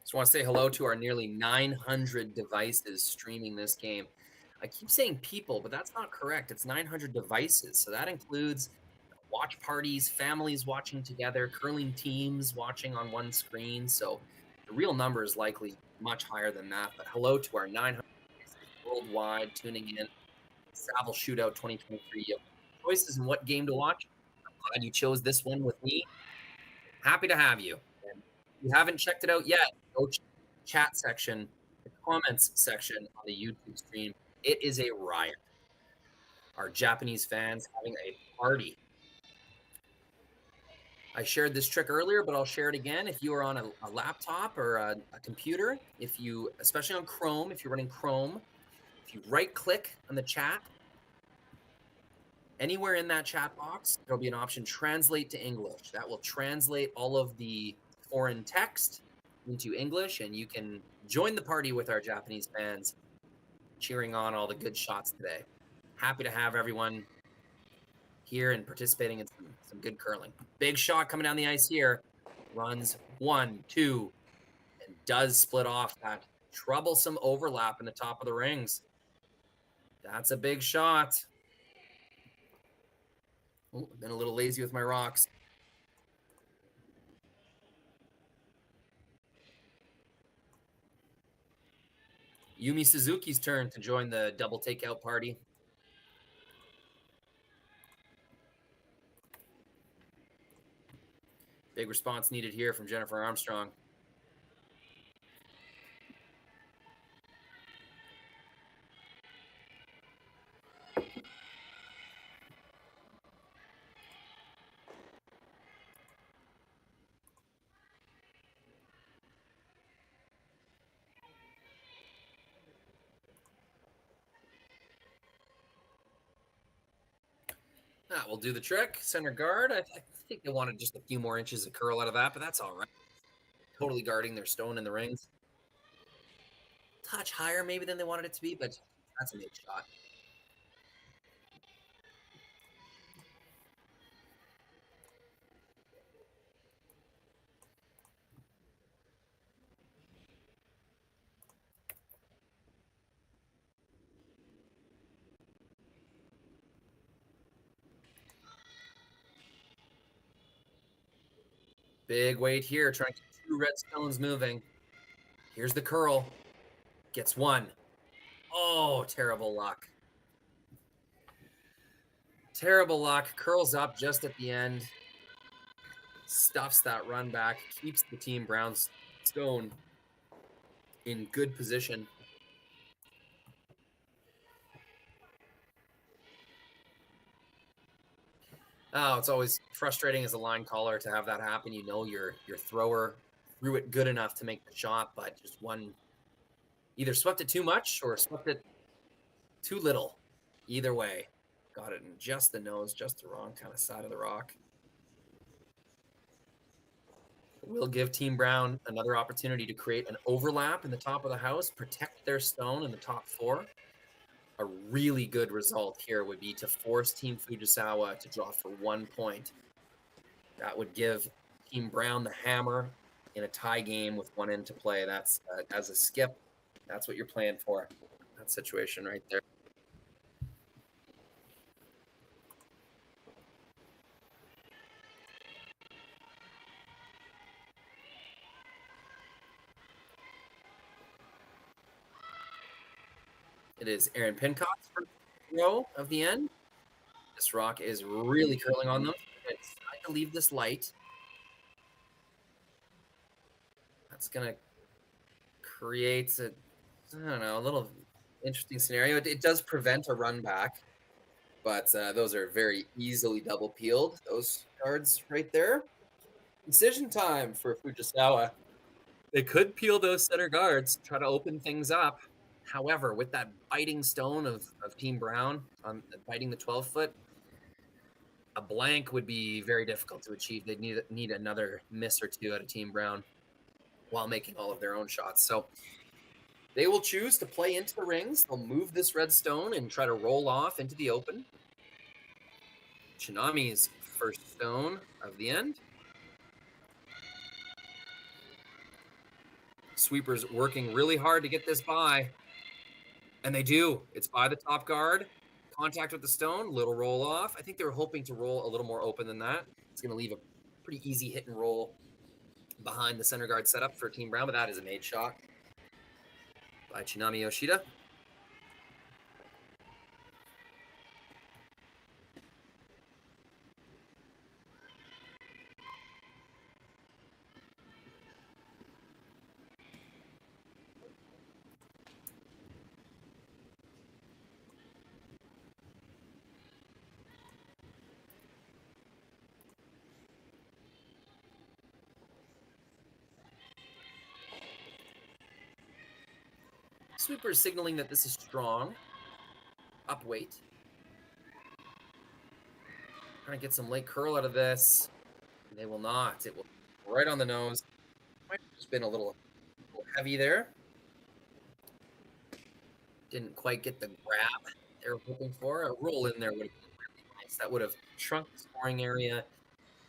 Just want to say hello to our nearly 900 devices streaming this game. I keep saying people, but that's not correct. It's 900 devices. So that includes watch parties, families watching together, curling teams watching on one screen. So the real number is likely much higher than that. But hello to our 900 devices worldwide tuning in. Saville Shootout 2023. You have choices in what game to watch. glad you chose this one with me. Happy to have you. And if you haven't checked it out yet, go chat section, the comments section on the YouTube stream. It is a riot. Our Japanese fans having a party. I shared this trick earlier, but I'll share it again. If you are on a laptop or a computer, if you, especially on Chrome, if you're running Chrome, if you right-click on the chat, anywhere in that chat box, there'll be an option, Translate to English. That will translate all of the foreign text into English, and you can join the party with our Japanese fans, cheering on all the good shots today. Happy to have everyone here and participating in some good curling. Big shot coming down the ice here. Runs 1, 2, and does split off that troublesome overlap in the top of the rings. That's a big shot. Oh, I've been a little lazy with my rocks. Yumi Suzuki's turn to join the double takeout party. Big response needed here from Jennifer Armstrong. That will do the trick. Center guard. I think they wanted just a few more inches of curl out of that, but that's all right. Totally guarding their stone in the rings. Touch higher maybe than they wanted it to be, but that's a big shot. Big weight here, trying to get 2 red stones moving. Here's the curl. Gets 1. Oh, terrible luck. Terrible luck. Curls up just at the end. Stuffs that run back. Keeps the Team Brown's stone in good position. Oh, it's always frustrating as a line caller to have that happen. You know your thrower threw it good enough to make the shot, but just one either swept it too much or swept it too little. Either way, got it in just the nose, just the wrong kind of side of the rock. We'll give Team Brown another opportunity to create an overlap in the top of the house, protect their stone in the top 4. A really good result here would be to force Team Fujisawa to draw for 1 point. That would give Team Brown the hammer in a tie game with 1 in to play. That's as a skip. That's what you're playing for. That situation right there. It is Aaron Pincock's first row of the end. This rock is really curling on them. It's time to leave this light. That's going to create a, I don't know, a little interesting scenario. It does prevent a run back, but those are very easily double peeled, those cards right there. Decision time for Fujisawa. They could peel those center guards, try to open things up. However, with that biting stone of Team Brown, biting the 12-foot, a blank would be very difficult to achieve. They'd need another miss or 2 out of Team Brown while making all of their own shots. So they will choose to play into the rings. They'll move this red stone and try to roll off into the open. Chinami's first stone of the end. Sweepers working really hard to get this by. And they do. It's by the top guard. Contact with the stone. Little roll off. I think they were hoping to roll a little more open than that. It's going to leave a pretty easy hit and roll behind the center guard setup for Team Brown, but that is a made shot by Chinami Yoshida. Sweeper is signaling that this is strong. Up weight. Trying to get some late curl out of this. They will not. It will right on the nose. Might have just been a little heavy there. Didn't quite get the grab they were hoping for. A roll in there would have been really nice. That would have shrunk the scoring area,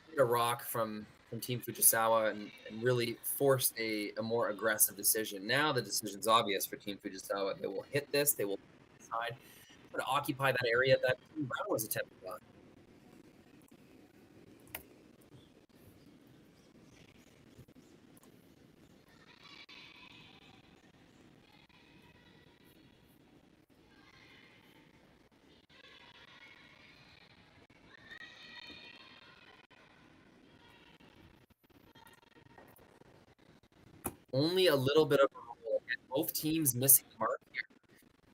hit a rock from Team Fujisawa, and really forced a more aggressive decision. Now the decision's obvious for Team Fujisawa. They will hit this. They will decide to occupy that area that Team Brown was attempting on. Only a little bit of a roll. And both teams missing the mark here.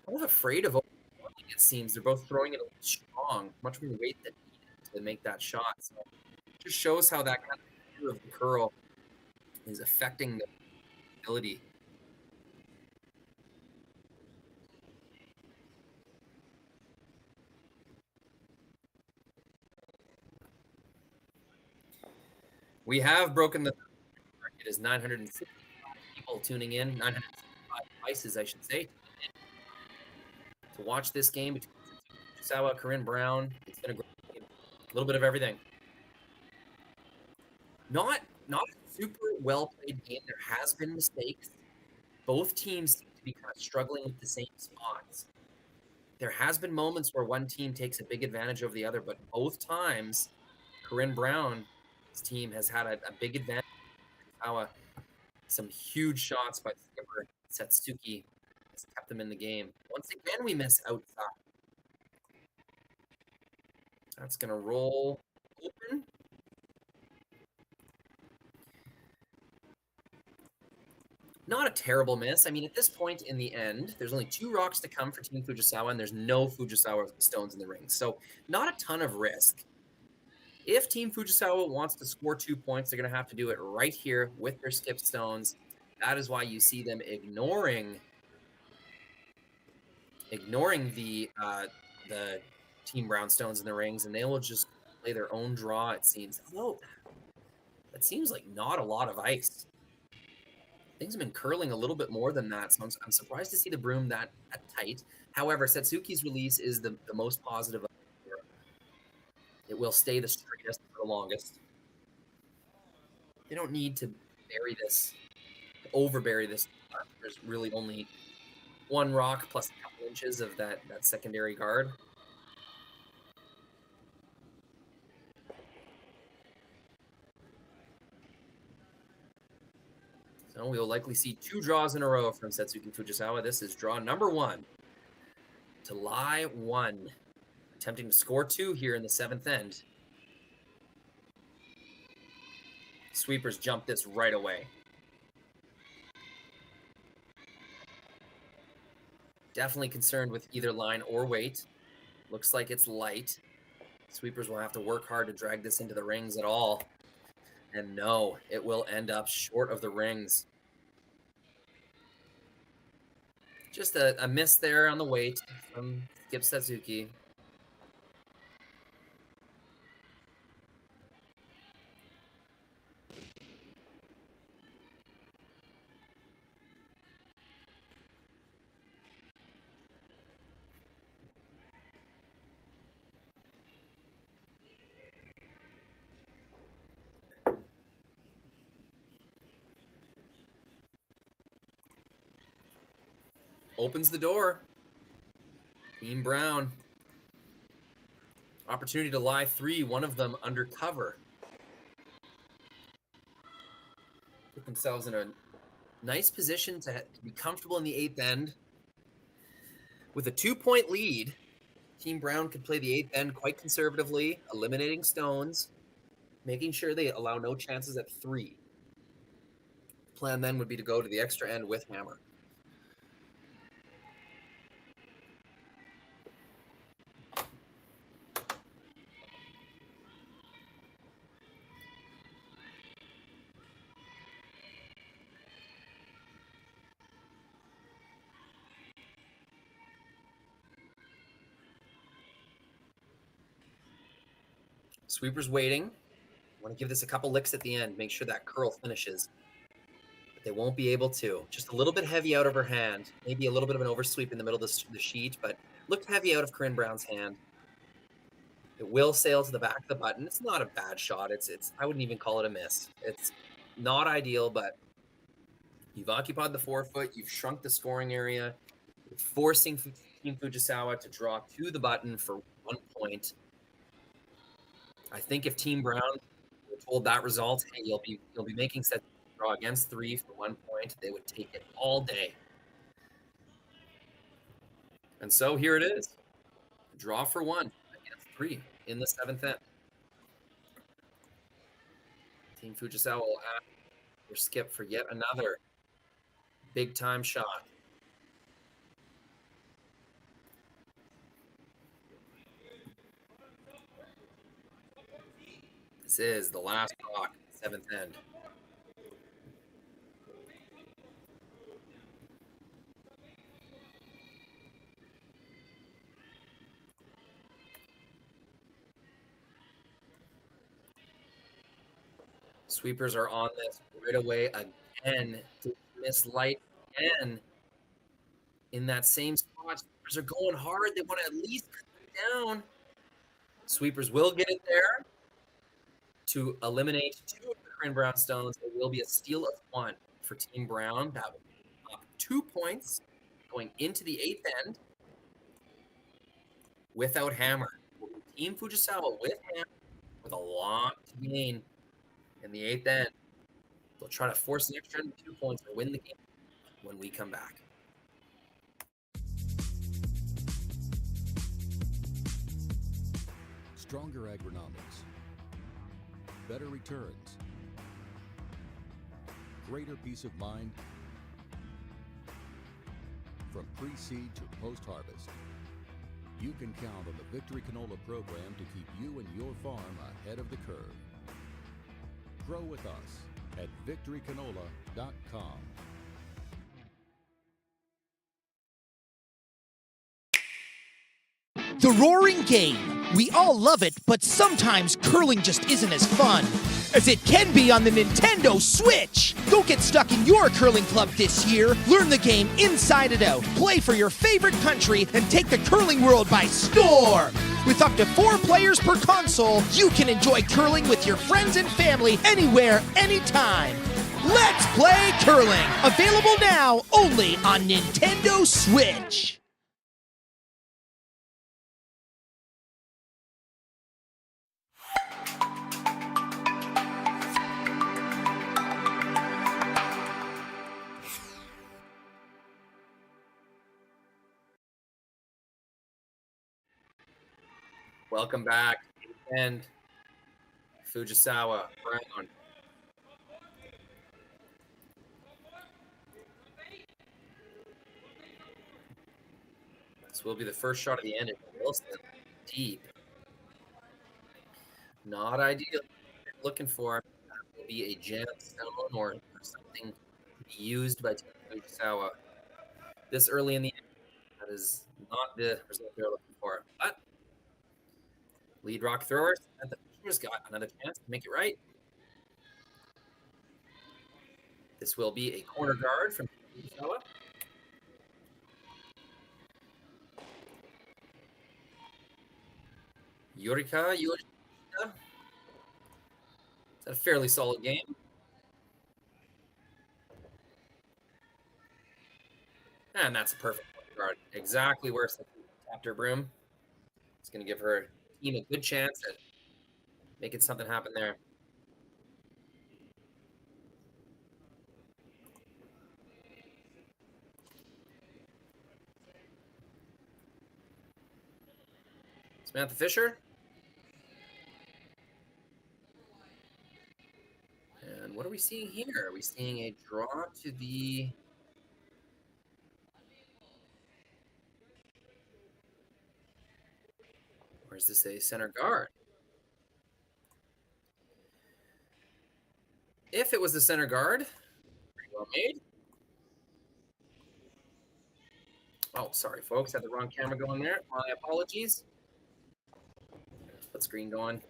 I'm kind of afraid of overthrowing, it seems. They're both throwing it a little strong, much more weight than needed to make that shot. So it just shows how that kind of fear of the curl is affecting the ability. We have broken the mark. It is 965 people tuning in, 965 devices, I should say, to watch this game between Fujisawa, Corryn Brown. It's been a great game. A little bit of everything. Not a super well played game. There has been mistakes. Both teams seem to be kind of struggling with the same spots. There has been moments where one team takes a big advantage over the other, but both times, Corryn Brown's team has had a big advantage. Some huge shots by skipper Satsuki has kept them in the game. Once again, we miss outside. That's going to roll open. Not a terrible miss. I mean, at this point in the end, there's only 2 rocks to come for Team Fujisawa, and there's no Fujisawa stones in the ring. So not a ton of risk. If Team Fujisawa wants to score 2 points, they're going to have to do it right here with their skip stones. That is why you see them ignoring the Team Brown stones in the rings, and they will just play their own draw, it seems. Although, that seems like not a lot of ice. Things have been curling a little bit more than that, so I'm surprised to see the broom that tight. However, Satsuki's release is the most positive. It will stay the straightest for the longest. They don't need to overbury this. There's really only 1 rock plus a couple inches of that secondary guard. So we will likely see 2 draws in a row from Satsuki Fujisawa. This is draw number 1. To lie 1. Attempting to score 2 here in the 7th end. Sweepers jump this right away. Definitely concerned with either line or weight. Looks like it's light. Sweepers will have to work hard to drag this into the rings at all. And no, it will end up short of the rings. Just a miss there on the weight from Skip Satsuki. Opens the door. Team Brown. Opportunity to lie 3, one of them under cover. Put themselves in a nice position to be comfortable in the 8th end. With a 2-point lead, Team Brown could play the 8th end quite conservatively, eliminating stones, making sure they allow no chances at 3. The plan then would be to go to the extra end with hammer. Sweeper's waiting. I want to give this a couple licks at the end. Make sure that curl finishes. But they won't be able to. Just a little bit heavy out of her hand. Maybe a little bit of an oversweep in the middle of the sheet, but looked heavy out of Corryn Brown's hand. It will sail to the back of the button. It's not a bad shot. It's I wouldn't even call it a miss. It's not ideal, but you've occupied the forefoot. You've shrunk the scoring area. You're forcing Team Fujisawa to draw to the button for 1 point. I think if Team Brown were told that result, hey, you'll be making sets draw against 3 for 1 point, they would take it all day. And so here it is. Draw for 1 against 3 in the 7th end. Team Fujisawa will ask or skip for yet another big time shot. This is the last rock, 7th end. Sweepers are on this right away again. Miss light again. In that same spot, sweepers are going hard. They want to at least cut it down. Sweepers will get it there to eliminate 2 of the Corryn Brown stones. It will be a steal of 1 for Team Brown. That will be up 2 points going into the 8th end without hammer. Team Fujisawa with hammer with a lot to gain in the 8th end. They'll try to force an extra 2 points or win the game when we come back. Stronger agronomics, better returns, greater peace of mind. From pre-seed to post-harvest, you can count on the Victory Canola program to keep you and your farm ahead of the curve. Grow with us at victorycanola.com. The roaring game. We all love it, but sometimes curling just isn't as fun as it can be on the Nintendo Switch. Don't get stuck in your curling club this year. Learn the game inside and out. Play for your favorite country and take the curling world by storm. With up to 4 players per console, you can enjoy curling with your friends and family anywhere, anytime. Let's play curling. Available now only on Nintendo Switch. Welcome back. And Fujisawa, Brown. This will be the first shot of the end. Wilson, deep. Not ideal. Looking for will be a jam stone or something to be used by Fujisawa. This early in the end, that is not the result they're looking for. But lead rock throwers, and the Fisher's got another chance to make it right. This will be a corner guard from Fujisawa. Yorika. It's a fairly solid game. And that's a perfect guard. Exactly where Satsuki tapped her broom. It's going to give her team a good chance at making something happen there. Samantha Fisher. And what are we seeing here? Are we seeing a draw to the... Or is this a center guard? If it was the center guard, pretty well made. Oh, sorry, folks. Had the wrong camera going there. My apologies. Split screen going.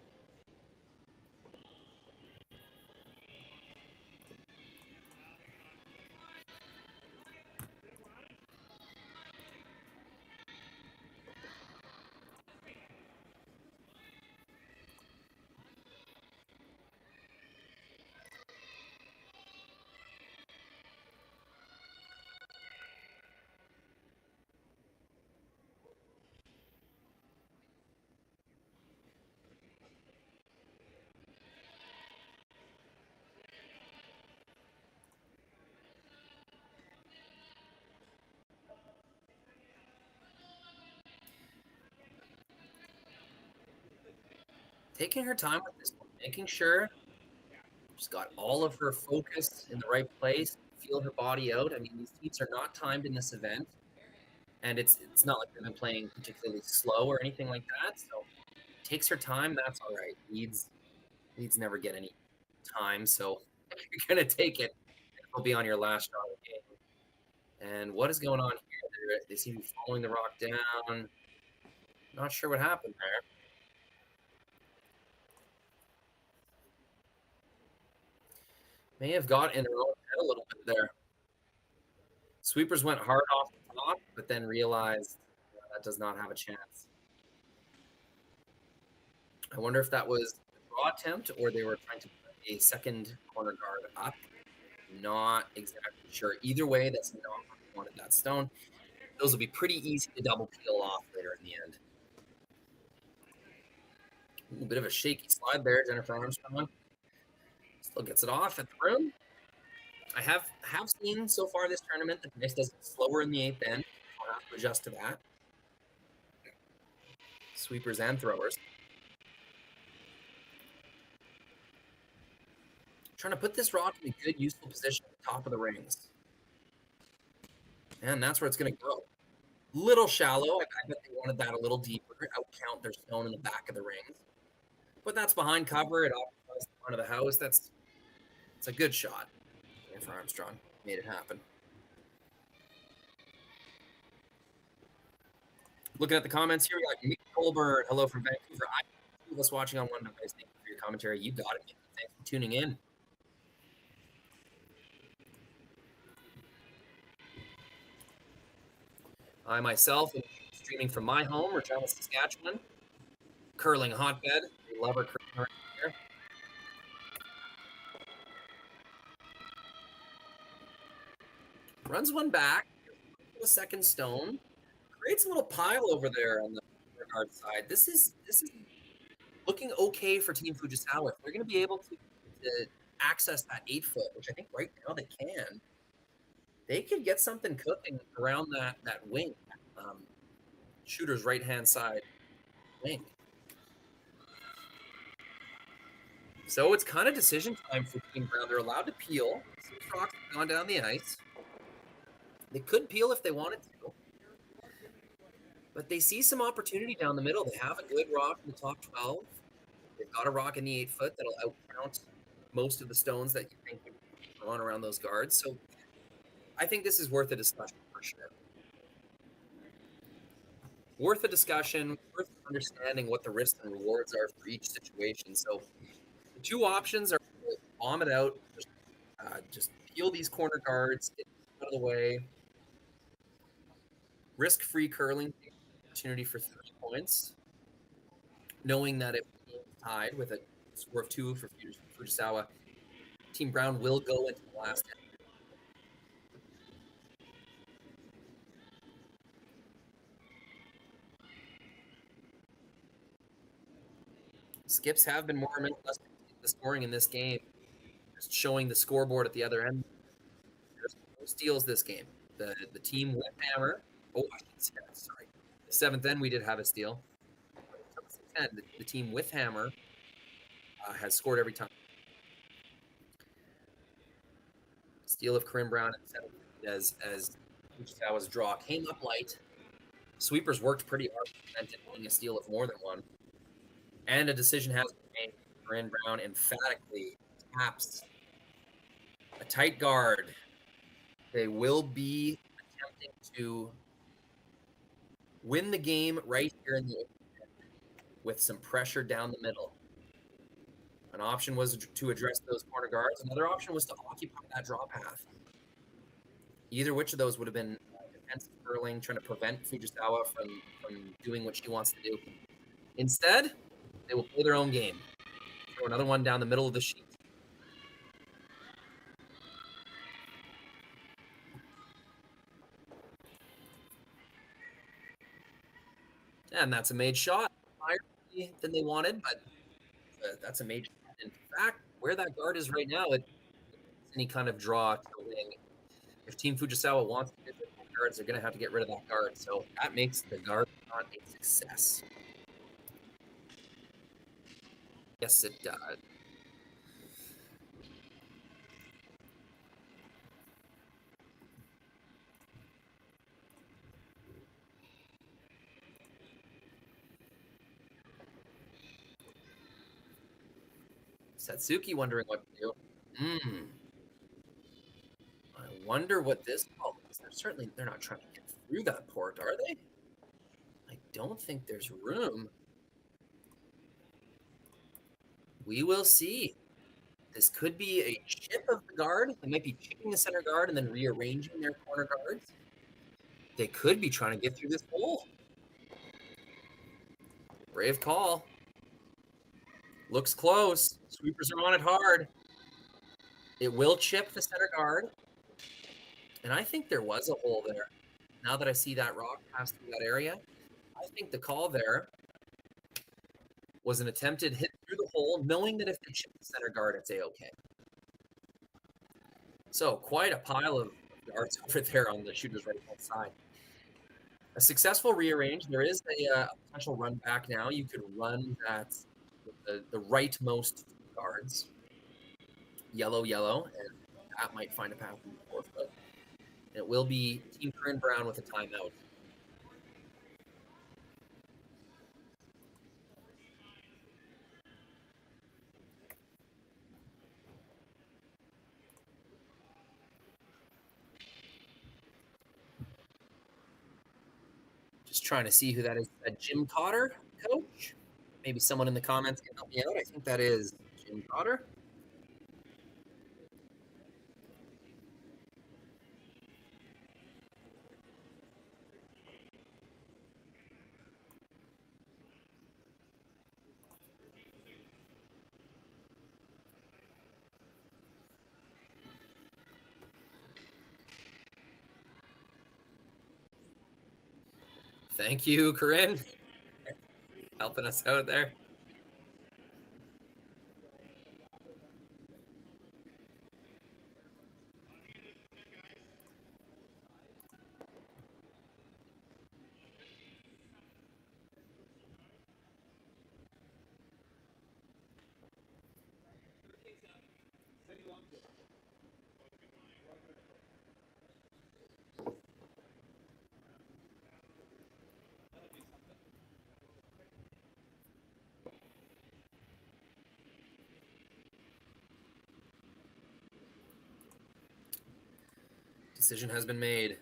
taking her time with this one, making sure she's got all of her focus in the right place, feel her body out. I mean, these heats are not timed in this event, and it's not like they've been playing particularly slow or anything like that. So takes her time. That's all right. Leads never get any time, so you're gonna take it. It'll be on your last shot of the game. And what is going on here? They seem to be following the rock down. Not sure what happened there. May have got in her own head a little bit there. Sweepers went hard off the top, but then realized that does not have a chance. I wonder if that was a draw attempt or they were trying to put a second corner guard up. Not exactly sure. Either way, that's not what we wanted that stone. Those will be pretty easy to double peel off later in the end. A little bit of a shaky slide there, Jennifer Armstrong. Still gets it off at the rim. I have seen so far this tournament that Nice does it slower in the 8th end. I'll have to adjust to that. Sweepers and throwers. Trying to put this rock in a good, useful position at the top of the rings. And that's where it's going to go. Little shallow. I bet they wanted that a little deeper. Out-count their stone in the back of the rings. But that's behind cover. It occupies the front of the house. It's a good shot. For Armstrong. Made it happen. Looking at the comments here, we got Mick Colbert. Hello from Vancouver. I was watching on one device. Thank you for your commentary. You got it. Thanks for tuning in. I myself am streaming from my home, Regina, Saskatchewan. Curling hotbed. We love our curling here. Runs one back, a second stone, creates a little pile over there on the guard side. This is looking okay for Team Fujisawa. If they're going to be able to access that 8-foot, which I think right now they can, they could get something cooking around that wing, shooter's right-hand side wing. So it's kind of decision time for Team Brown. They're allowed to peel. Six rocks have gone down the ice. They could peel if they wanted to, but they see some opportunity down the middle. They have a good rock in the top 12. They've got a rock in the 8-foot that'll outcount most of the stones that you think would be thrown around those guards. So I think this is worth a discussion for sure. Worth a discussion, worth understanding what the risks and rewards are for each situation. So the two options are bomb it out, just peel these corner guards, get out of the way. Risk-free curling, opportunity for 3 points, knowing that if the game is tied with a score of 2 for Fujisawa, Team Brown will go into the last end. Skips have been more or less the scoring in this game, just showing the scoreboard at the other end. There's no steals this game. The team with hammer. Oh, I should say that, sorry. The 7th end, we did have a steal. The team with hammer has scored every time. Steal of Corryn Brown as Fujisawa's draw came up light. Sweepers worked pretty hard to prevent it being a steal of more than one. And a decision has been made. Corryn Brown emphatically taps a tight guard. They will be attempting to win the game right here in the 8th end with some pressure down the middle. An option was to address those corner guards. Another option was to occupy that draw path. Either which of those would have been defensive curling, trying to prevent Fujisawa from doing what she wants to do. Instead, they will play their own game. Throw another one down the middle of the sheet. And that's a made shot. Higher than they wanted, but that's a made shot. In fact, where that guard is right now, it's any kind of draw to the wing. If Team Fujisawa wants to get the guards, they're going to have to get rid of that guard. So that makes the guard not a success. Yes, it does. Satsuki wondering what to do. I wonder what this ball is. They're not trying to get through that port, are they? I don't think there's room. We will see. This could be a chip of the guard. They might be chipping the center guard and then rearranging their corner guards. They could be trying to get through this hole. Brave call. Looks close. Sweepers are on it hard. It will chip the center guard. And I think there was a hole there. Now that I see that rock pass through that area, I think the call there was an attempted hit through the hole, knowing that if they chip the center guard, it's a-okay. So quite a pile of guards over there on the shooter's right-hand side. A successful rearrange. There is a potential run back now. You could run that the rightmost guards. Yellow, and that might find a path in the fourth foot. It will be Team Corryn Brown with a timeout. Just trying to see who that is. Jim Cotter, coach? Maybe someone in the comments can help me out. I think that is Jim Cotter. Thank you, Corryn, helping us out there. Decision has been made.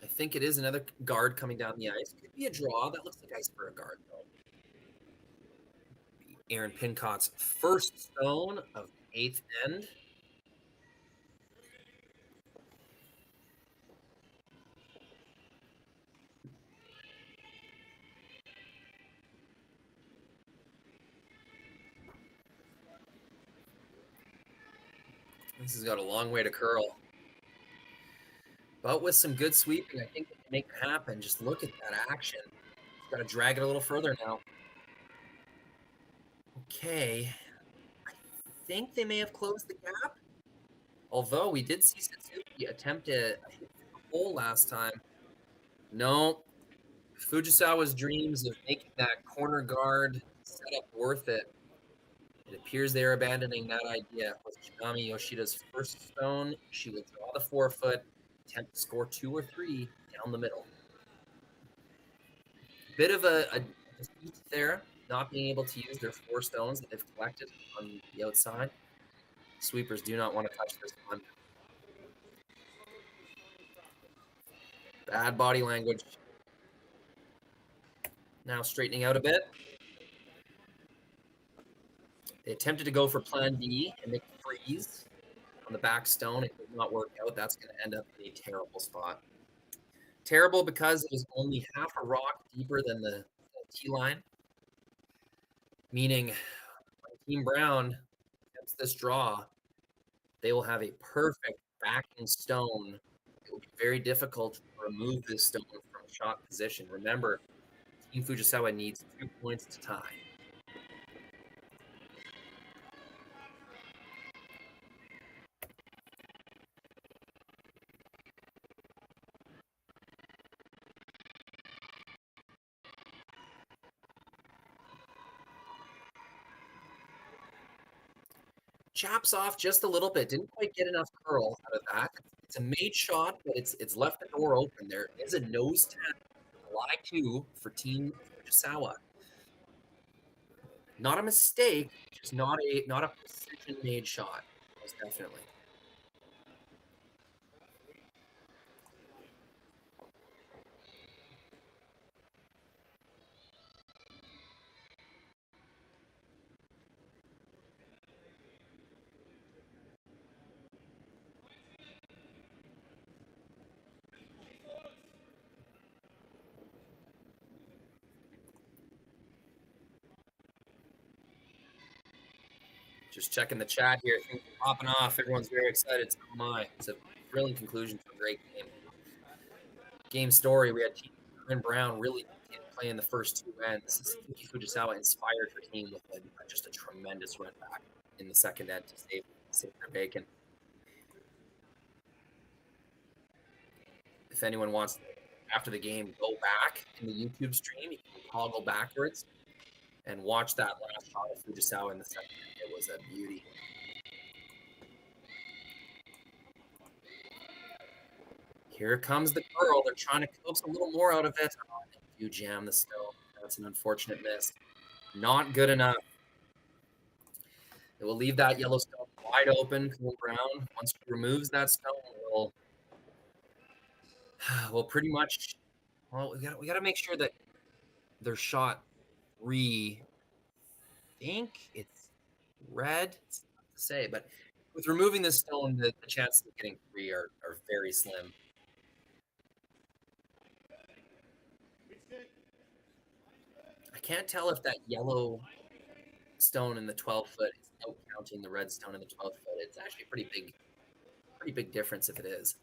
I think it is another guard coming down the ice. Could be a draw. That looks like ice for a guard, though. Aaron Pincott's first stone of the 8th end. This has got a long way to curl. But with some good sweeping, I think they can make it happen. Just look at that action. Got to drag it a little further now. Okay. I think they may have closed the gap. Although we did see Satsuki attempt to hit the hole last time. No. Fujisawa's dreams of making that corner guard setup worth it. It appears they're abandoning that idea. With Kitami Yoshida's first stone, she will draw the 4-foot, attempt to score 2 or 3 down the middle. Bit of a defeat there, not being able to use their 4 stones that they've collected on the outside. Sweepers do not want to touch this one. Bad body language. Now straightening out a bit. They attempted to go for plan B and make a freeze on the back stone. It did not work out. That's going to end up in a terrible spot. Terrible because it was only half a rock deeper than the tee line. Meaning, when Team Brown attempts this draw, they will have a perfect backing stone. It will be very difficult to remove this stone from shot position. Remember, Team Fujisawa needs 2 points to tie. Chops off just a little bit. Didn't quite get enough curl out of that. It's a made shot, but it's left the door open. There is a nose tap, lie 2 for Team Fujisawa. Not a mistake, just not a precision made shot. Most definitely. Just checking the chat here. Things are popping off. Everyone's very excited. So am I. It's a thrilling conclusion to a great game. Game story. We had Team Corryn Brown really play in the first 2 ends. Satsuki Fujisawa inspired her team with just a tremendous run back in the second end to save their bacon. If anyone wants to, after the game, go back in the YouTube stream, you can toggle backwards and watch that last shot of Fujisawa in the second end. It was a beauty. Here comes the curl. They're trying to coax a little more out of it. Oh, you jam the stone. That's an unfortunate miss. Not good enough. It will leave that yellow stone wide open. Corryn Brown, once he removes that stone, we'll pretty much. Well, we got to make sure that their shot 3. I think it's red. It's tough to say, but with removing this stone, the chances of getting 3 are very slim. I can't tell if that yellow stone in the 12-foot is out counting the red stone in the 12-foot. It's actually a pretty big difference if it is.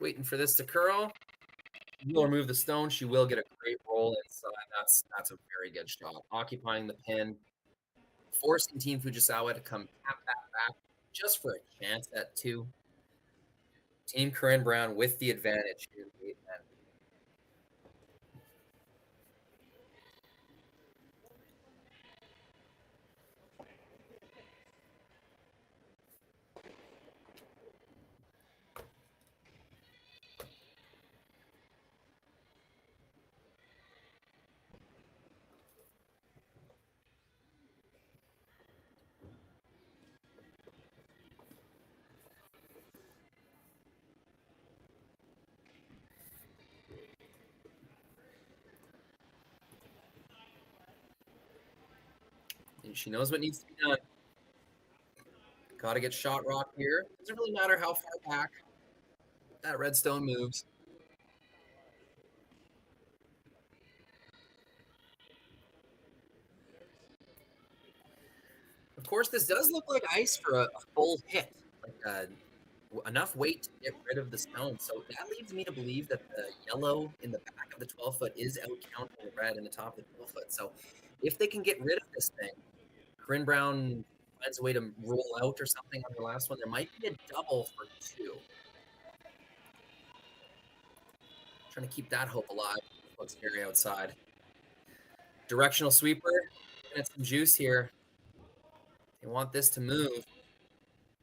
Waiting for this to curl. Will remove the stone. She will get a great roll inside. That's a very good shot. Occupying the pin, forcing Team Fujisawa to come tap that back just for a chance at 2. Team Corryn Brown with the advantage in the 8th end. And she knows what needs to be done. Got to get shot rock here. Doesn't really matter how far back that red stone moves. Of course, this does look like ice for a full hit. Like enough weight to get rid of the stone. So that leads me to believe that the yellow in the back of the 12-foot is out counting the red in the top of the 12-foot. So if they can get rid of this thing, Corryn Brown finds a way to roll out or something on the last one. There might be a double for 2. Trying to keep that hope alive. Looks scary outside. Directional sweeper. Get some juice here. They want this to move.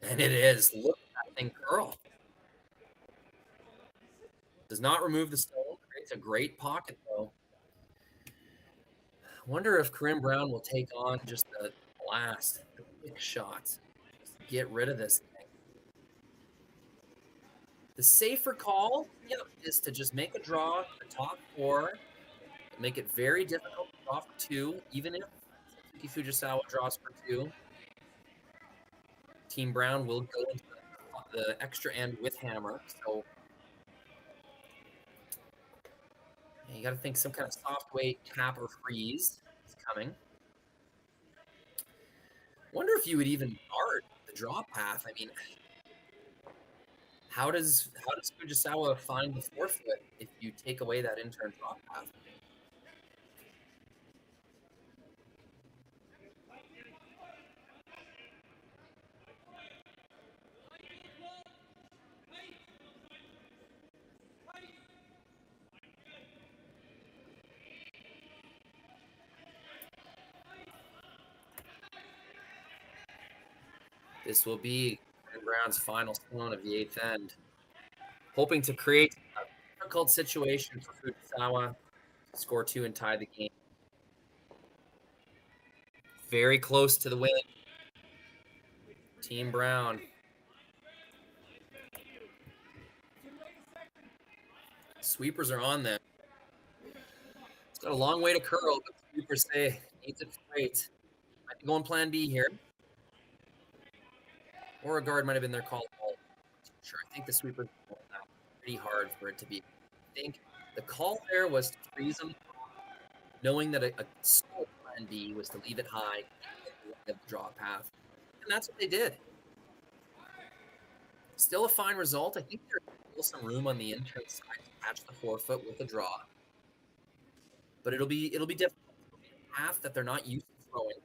And it is. Look at that thing curl. Does not remove the stone. Creates a great pocket, though. I wonder if Corryn Brown will take on just the last quick shot. Just get rid of this thing. The safer call is to just make a draw the top 4. Make it very difficult to draw for 2, even if Satsuki Fujisawa draws for 2. Team Brown will go into the extra end with hammer, so yeah, you got to think some kind of soft weight cap or freeze is coming. Wonder if you would even guard the draw path. I mean, how does Fujisawa find the forefoot if you take away that intern draw path? This will be Brown's final stone of the 8th end. Hoping to create a difficult situation for Fujisawa to score 2 and tie the game. Very close to the win. Team Brown. Sweepers are on them. It's got a long way to curl, but sweepers say needs it straight. Might be going plan B here. Or a guard might have been their call. Sure, I think the sweepers pretty hard for it to be. I think the call there was to freeze them, knowing that a sole plan B was to leave it high and the draw path. And that's what they did. Still a fine result. I think there's still some room on the intern side to catch the forefoot with a draw. But it'll be difficult. It'll be a path that they're not used to throwing.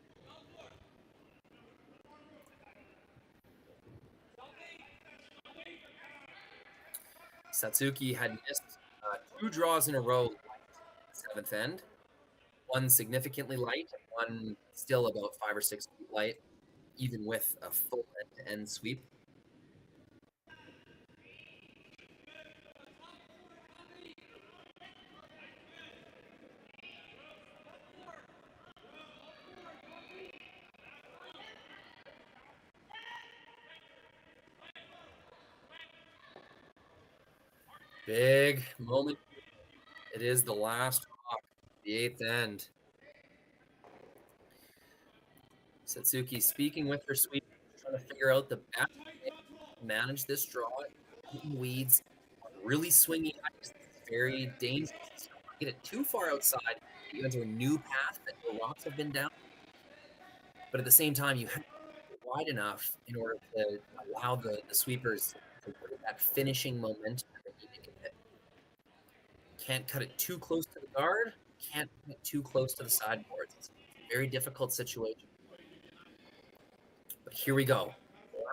Satsuki had missed 2 draws in a row 7th end. One significantly light, and one still about 5 or 6 feet light, even with a full end-to-end sweep. Big moment. It is the last rock, the 8th end. Satsuki speaking with her sweep, trying to figure out the best way to manage this draw. Weeds, really swingy hikes. Very dangerous. Don't get it too far outside. You enter a new path that the rocks have been down. But at the same time, you have to be wide enough in order to allow the sweepers to put that finishing momentum. Can't cut it too close to the guard, can't cut it too close to the sideboards. It's a very difficult situation. But here we go.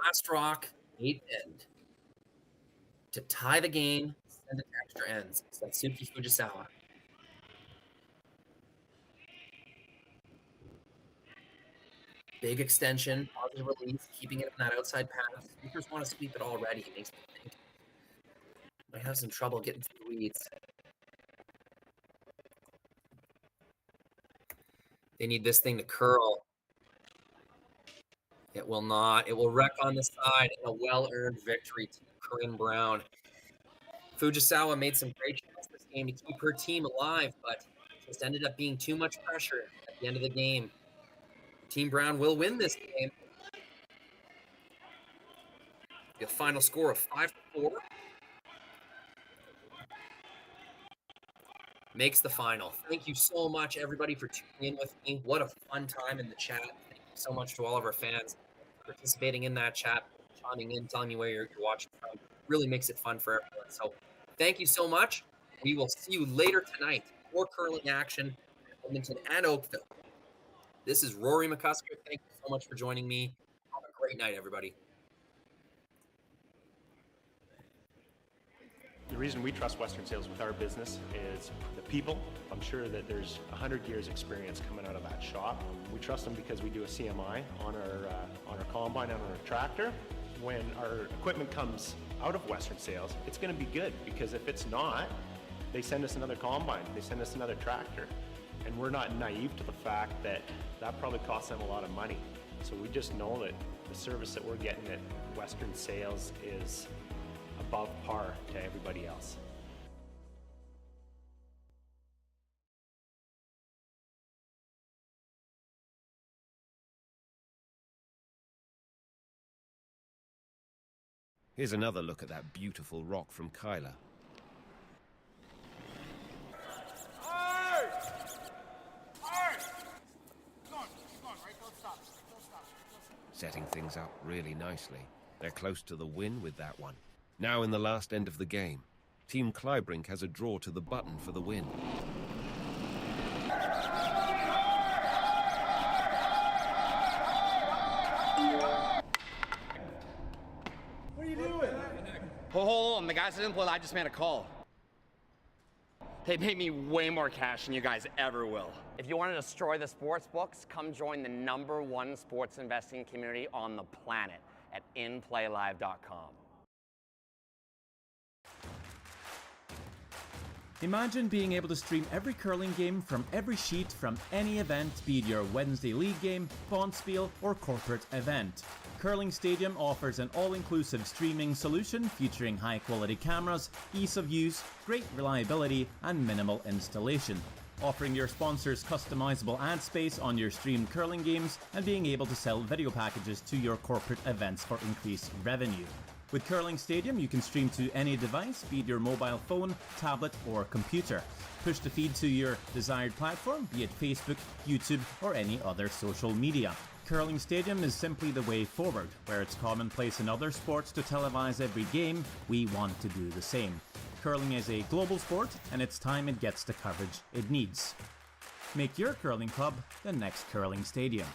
Last rock, 8th end. To tie the game, send it to extra ends. Satsuki Fujisawa. Big extension, positive release, keeping it on that outside path. Sweepers want to sweep it already. It makes me think might have some trouble getting to the weeds. They need this thing to curl. It will not. It will wreck on the side. A well-earned victory to Corryn Brown. Fujisawa made some great shots this game to keep her team alive, but just ended up being too much pressure at the end of the game. Team Brown will win this game. The final score of 5-4. Makes the final. Thank you so much, everybody, for tuning in with me. What a fun time in the chat. Thank you so much to all of our fans participating in that chat, chiming in, telling me where you're watching from. Really makes it fun for everyone. So thank you so much. We will see you later tonight for curling action in Edmonton and Oakville. This is Rory McCusker. Thank you so much for joining me. Have a great night, everybody. The reason we trust Western Sales with our business is the people. I'm sure that there's 100 years experience coming out of that shop. We trust them because we do a CMI on our combine and on our tractor. When our equipment comes out of Western Sales, it's going to be good, because if it's not, they send us another combine, they send us another tractor. And we're not naive to the fact that that probably costs them a lot of money. So we just know that the service that we're getting at Western Sales is above par to everybody else. Here's another look at that beautiful rock from Kyla. Setting things up really nicely. They're close to the win with that one. Now in the last end of the game, Team Clybrink has a draw to the button for the win. What are you doing? Hold on, the guys that employed, I just made a call. They paid me way more cash than you guys ever will. If you want to destroy the sports books, come join the #1 sports investing community on the planet at InPlayLive.com. Imagine being able to stream every curling game from every sheet from any event, be it your Wednesday league game, bonspiel, or corporate event. Curling Stadium offers an all-inclusive streaming solution featuring high-quality cameras, ease of use, great reliability, and minimal installation. Offering your sponsors customizable ad space on your streamed curling games and being able to sell video packages to your corporate events for increased revenue. With Curling Stadium, you can stream to any device, be it your mobile phone, tablet, or computer. Push the feed to your desired platform, be it Facebook, YouTube, or any other social media. Curling Stadium is simply the way forward. Where it's commonplace in other sports to televise every game, we want to do the same. Curling is a global sport, and it's time it gets the coverage it needs. Make your curling club the next Curling Stadium.